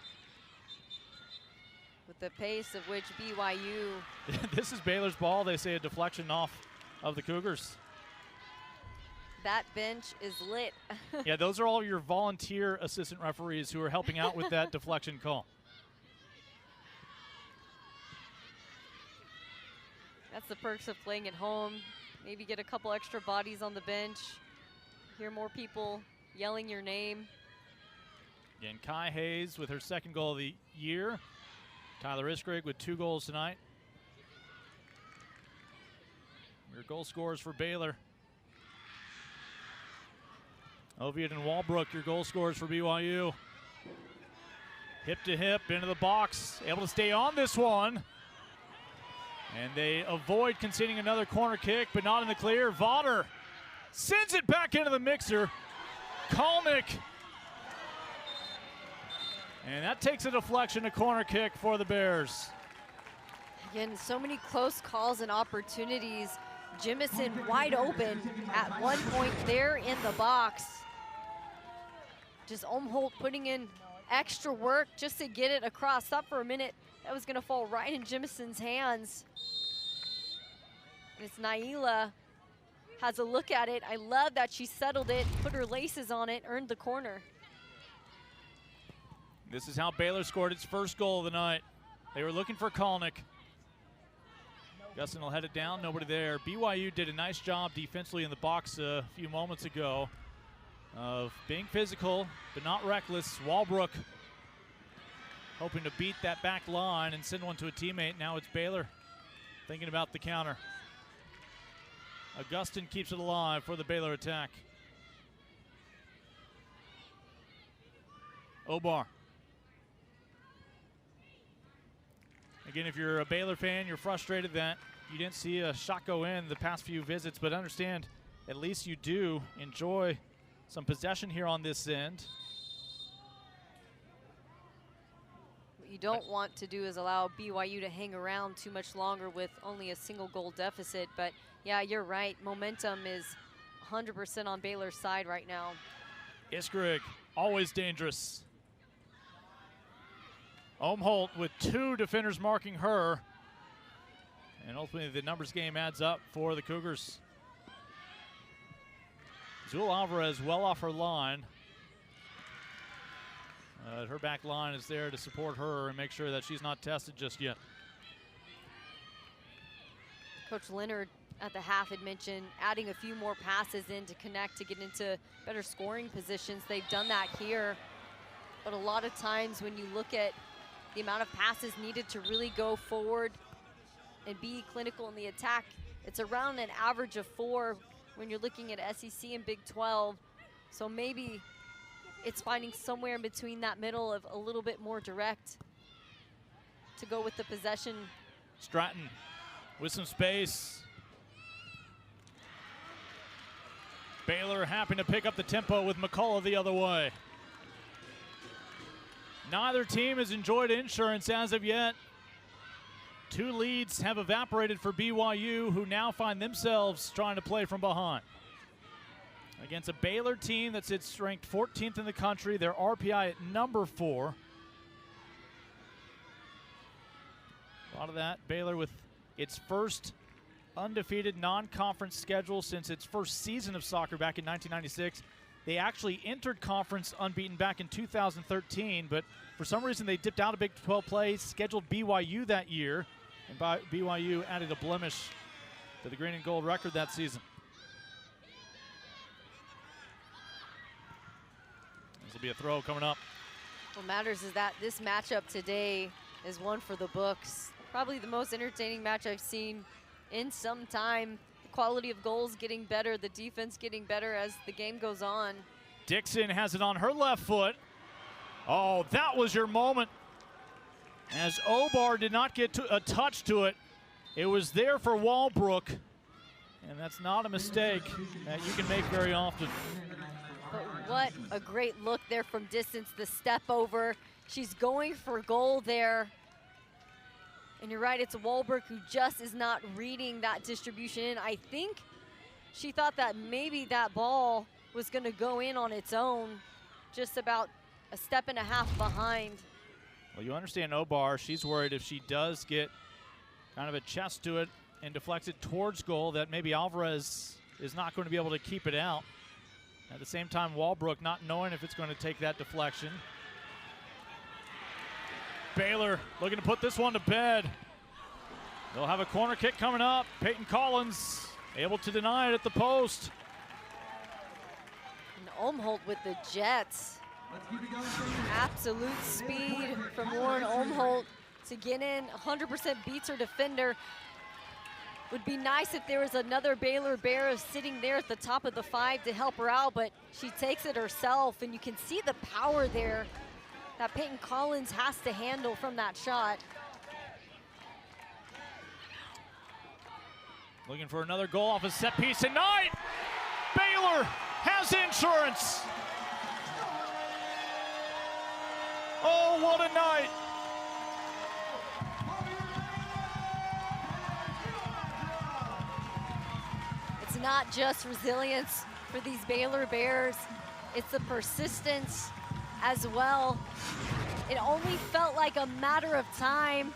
With the pace of which BYU. This is Baylor's ball. They say a deflection off of the Cougars. That bench is lit. Yeah, those are all your volunteer assistant referees who are helping out with that deflection call. That's the perks of playing at home. Maybe get a couple extra bodies on the bench. Hear more people yelling your name. Again, Kai Hayes with her second goal of the year. Tyler Iskrig with 2 goals tonight. Your goal scorers for Baylor. Oviatt and Walbrook, your goal scorers for BYU. Hip to hip, into the box, able to stay on this one. And they avoid conceding another corner kick, but not in the clear. Vaughter sends it back into the mixer. Kalnick. And that takes a deflection, a corner kick for the Bears. Again, so many close calls and opportunities. Jimison wide open at one point there in the box. Just Umholt putting in extra work just to get it across. Thought for a minute that was gonna fall right in Jimison's hands. And it's Naila has a look at it. I love that she settled it, put her laces on it, earned the corner. This is how Baylor scored its first goal of the night. They were looking for Kalnick. Gustin will head it down, nobody there. BYU did a nice job defensively in the box a few moments ago of being physical, but not reckless. Walbrook hoping to beat that back line and send one to a teammate. Now it's Baylor thinking about the counter. Augustin keeps it alive for the Baylor attack. Obar. Again, if you're a Baylor fan, you're frustrated that you didn't see a shot go in the past few visits, but understand at least you do enjoy some possession here on this end. What you don't want to do is allow BYU to hang around too much longer with only a single goal deficit, but yeah, you're right. Momentum is 100% on Baylor's side right now. Iskrig, always dangerous. Umholt with 2 defenders marking her. And ultimately the numbers game adds up for the Cougars. Zul Alvarez well off her line. Her back line is there to support her and make sure that she's not tested just yet. Coach Leonard at the half had mentioned adding a few more passes in to connect to get into better scoring positions. They've done that here. But a lot of times when you look at the amount of passes needed to really go forward and be clinical in the attack, it's around an average of 4 when you're looking at SEC and Big 12. So maybe it's finding somewhere in between that middle of a little bit more direct to go with the possession. Stratton with some space. Baylor happy to pick up the tempo with McCullough the other way. Neither team has enjoyed insurance as of yet. 2 leads have evaporated for BYU, who now find themselves trying to play from behind. Against a Baylor team that sits ranked 14th in the country, their RPI at number 4. A lot of that, Baylor with its first undefeated non-conference schedule since its first season of soccer back in 1996. They actually entered conference unbeaten back in 2013, but for some reason they dipped out of Big 12 play, scheduled BYU that year, and BYU added a blemish to the green and gold record that season. This will be a throw coming up. What matters is that this matchup today is one for the books. Probably the most entertaining match I've seen in some time. Quality of goals getting better, the defense getting better as the game goes on. Dixon has it on her left foot. Oh, that was your moment. As Obar did not get a touch to it, it was there for Walbrook, and that's not a mistake that you can make very often. But what a great look there from distance, the step over. She's going for goal there. And you're right, it's Walbrook who just is not reading that distribution in. I think she thought that maybe that ball was going to go in on its own, just about a step and a half behind. Well, you understand Obar, she's worried if she does get kind of a chest to it and deflects it towards goal that maybe Alvarez is not going to be able to keep it out. At the same time, Walbrook not knowing if it's going to take that deflection. Baylor looking to put this one to bed. They'll have a corner kick coming up. Peyton Collins able to deny it at the post. And Olmholt with the jets. Absolute speed from Lauren Olmholt to get in. 100% beats her defender. Would be nice if there was another Baylor Bear sitting there at the top of the 5 to help her out, but she takes it herself, and you can see the power there that Peyton Collins has to handle from that shot. Looking for another goal off a set piece tonight. Baylor has insurance. Oh, what a night. It's not just resilience for these Baylor Bears, it's the persistence as well. It only felt like a matter of time.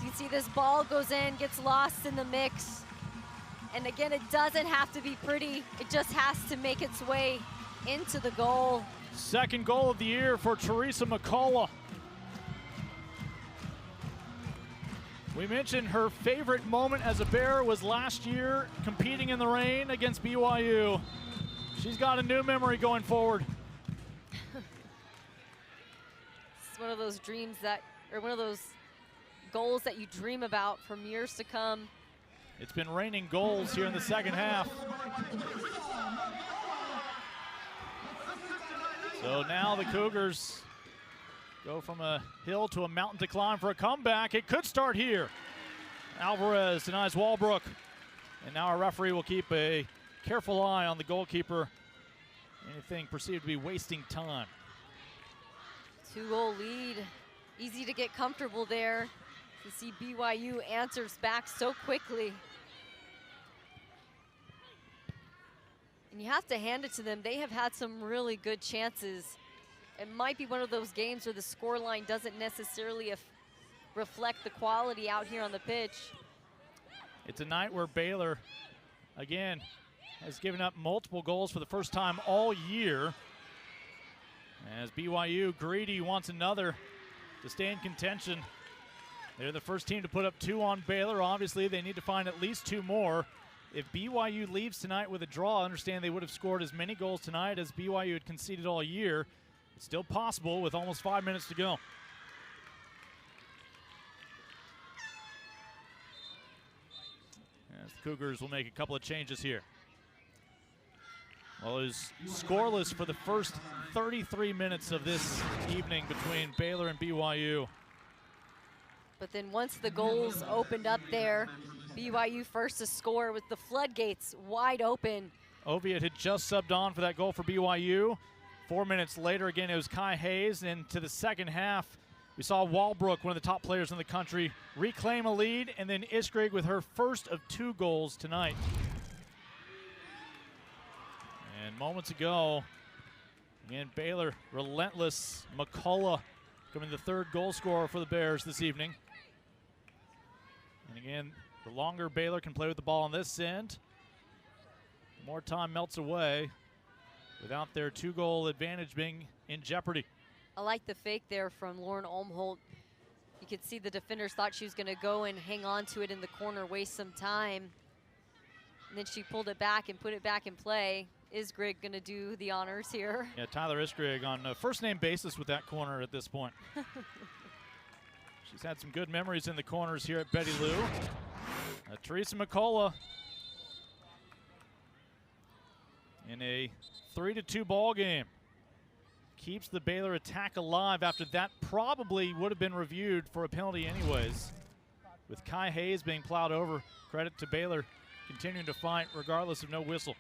You see this ball goes in, gets lost in the mix. And again, it doesn't have to be pretty. It just has to make its way into the goal. Second goal of the year for Teresa McCullough. We mentioned her favorite moment as a Bear was last year competing in the rain against BYU. She's got a new memory going forward. It's one of those dreams that, or one of those goals that you dream about from years to come. It's been raining goals here in the second half. So now the Cougars go from a hill to a mountain to climb for a comeback. It could start here. Alvarez denies Walbrook. And now our referee will keep a careful eye on the goalkeeper. Anything perceived to be wasting time. 2-goal lead. Easy to get comfortable there. To see BYU answers back so quickly. And you have to hand it to them. They have had some really good chances. It might be one of those games where the scoreline doesn't necessarily reflect the quality out here on the pitch. It's a night where Baylor, again, has given up multiple goals for the first time all year. As BYU, greedy, wants another to stay in contention. They're the first team to put up 2 on Baylor. Obviously, they need to find at least 2 more. If BYU leaves tonight with a draw, I understand they would have scored as many goals tonight as BYU had conceded all year. It's still possible with almost 5 minutes to go. As the Cougars will make a couple of changes here. Well, it was scoreless for the first 33 minutes of this evening between Baylor and BYU. But then once the goals opened up there, BYU first to score with the floodgates wide open. Oviatt had just subbed on for that goal for BYU. 4 minutes later, again, it was Kai Hayes. And to the second half, we saw Walbrook, one of the top players in the country, reclaim a lead. And then Iskrig with her first of 2 goals tonight. And moments ago, again, Baylor relentless. McCullough becoming the 3rd goal scorer for the Bears this evening. And again, the longer Baylor can play with the ball on this end, the more time melts away without their 2-goal advantage being in jeopardy. I like the fake there from Lauren Olmholt. You could see the defenders thought she was going to go and hang on to it in the corner, waste some time. And then she pulled it back and put it back in play. Iskrig going to do the honors here. Yeah, Tyler Iskrig on a first-name basis with that corner at this point. She's had some good memories in the corners here at Betty Lou. Teresa McCullough in a 3-2 ball game. Keeps the Baylor attack alive after that probably would have been reviewed for a penalty anyways. With Kai Hayes being plowed over, credit to Baylor continuing to fight regardless of no whistle.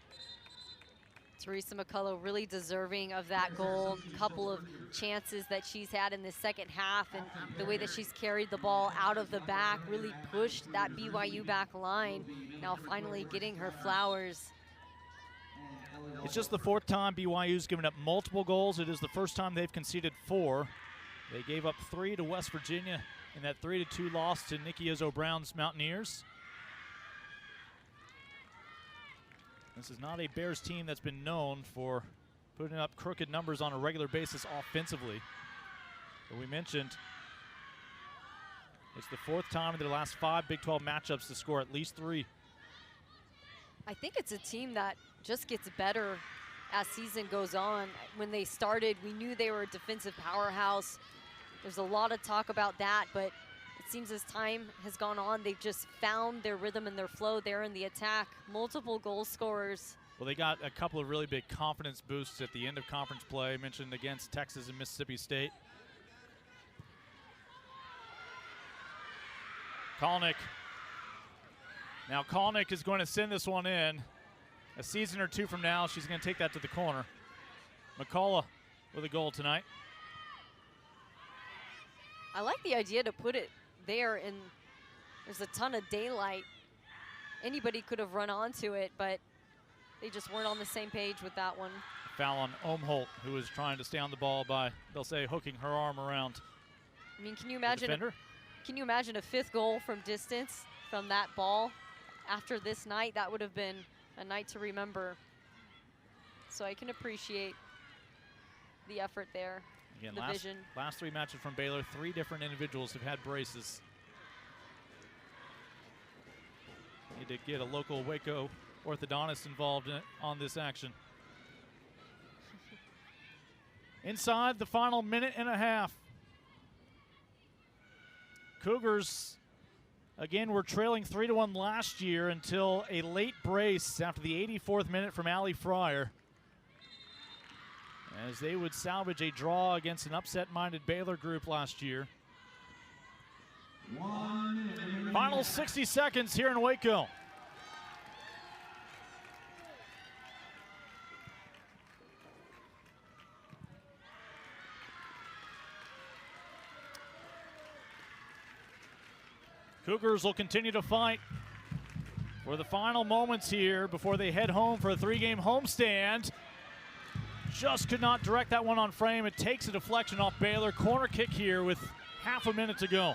Teresa McCullough really deserving of that goal. A couple of chances that she's had in the second half, and the way that she's carried the ball out of the back really pushed that BYU back line. Now finally getting her flowers. It's just the 4th time BYU's given up multiple goals. It is the first time they've conceded 4. They gave up 3 to West Virginia in that 3-2 loss to Nikki Izzo Brown's Mountaineers. This is not a Bears team that's been known for putting up crooked numbers on a regular basis offensively. But we mentioned It's the 4th time in their last 5 Big 12 matchups to score at least 3. I think it's a team that just gets better as season goes on. When they started, we knew they were a defensive powerhouse. There's a lot of talk about that, but it seems as time has gone on, they've just found their rhythm and their flow there in the attack. Multiple goal scorers. Well, they got a couple of really big confidence boosts at the end of conference play, mentioned against Texas and Mississippi State. Kalnick. Now Kalnick is going to send this one in. A season or 2 from now, she's going to take that to the corner. McCullough with a goal tonight. I like the idea to put it there, and there's a ton of daylight. Anybody could have run onto it, but they just weren't on the same page with that one. Foul on Omholt, who was trying to stay on the ball by, they'll say, hooking her arm around. I mean, can you imagine a 5th goal from distance from that ball after this night? That would have been a night to remember. So I can appreciate the effort there. Again, the vision. Last 3 matches from Baylor, 3 different individuals have had braces. Need to get a local Waco orthodontist involved on this action. Inside the final minute and a half. Cougars, again, were trailing 3-1 last year until a late brace after the 84th minute from Allie Fryer, as they would salvage a draw against an upset-minded Baylor group last year. Final 60 seconds here in Waco. Cougars will continue to fight for the final moments here before they head home for a 3-game homestand. Just could not direct that one on frame. It takes a deflection off Baylor. Corner kick here with half a minute to go.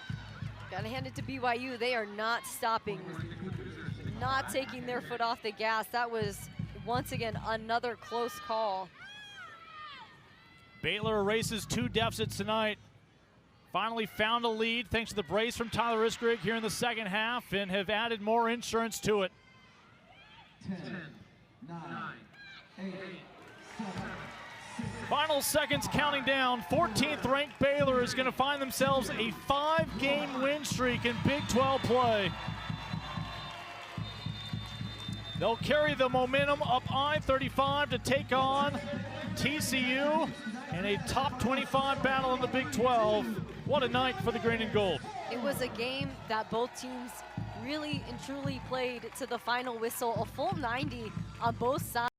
Gotta hand it to BYU. They are not stopping, not taking their foot off the gas. That was, once again, another close call. Baylor erases 2 deficits tonight. Finally found a lead thanks to the brace from Tyler Iskrig here in the second half, and have added more insurance to it. 10, 9, 8, 7, 6. Final seconds counting down. 14th ranked Baylor is going to find themselves a 5-game win streak in Big 12 play. They'll carry the momentum up I-35 to take on TCU in a top 25 battle in the Big 12. What a night for the green and gold. It was a game that both teams really and truly played to the final whistle, a full 90 on both sides.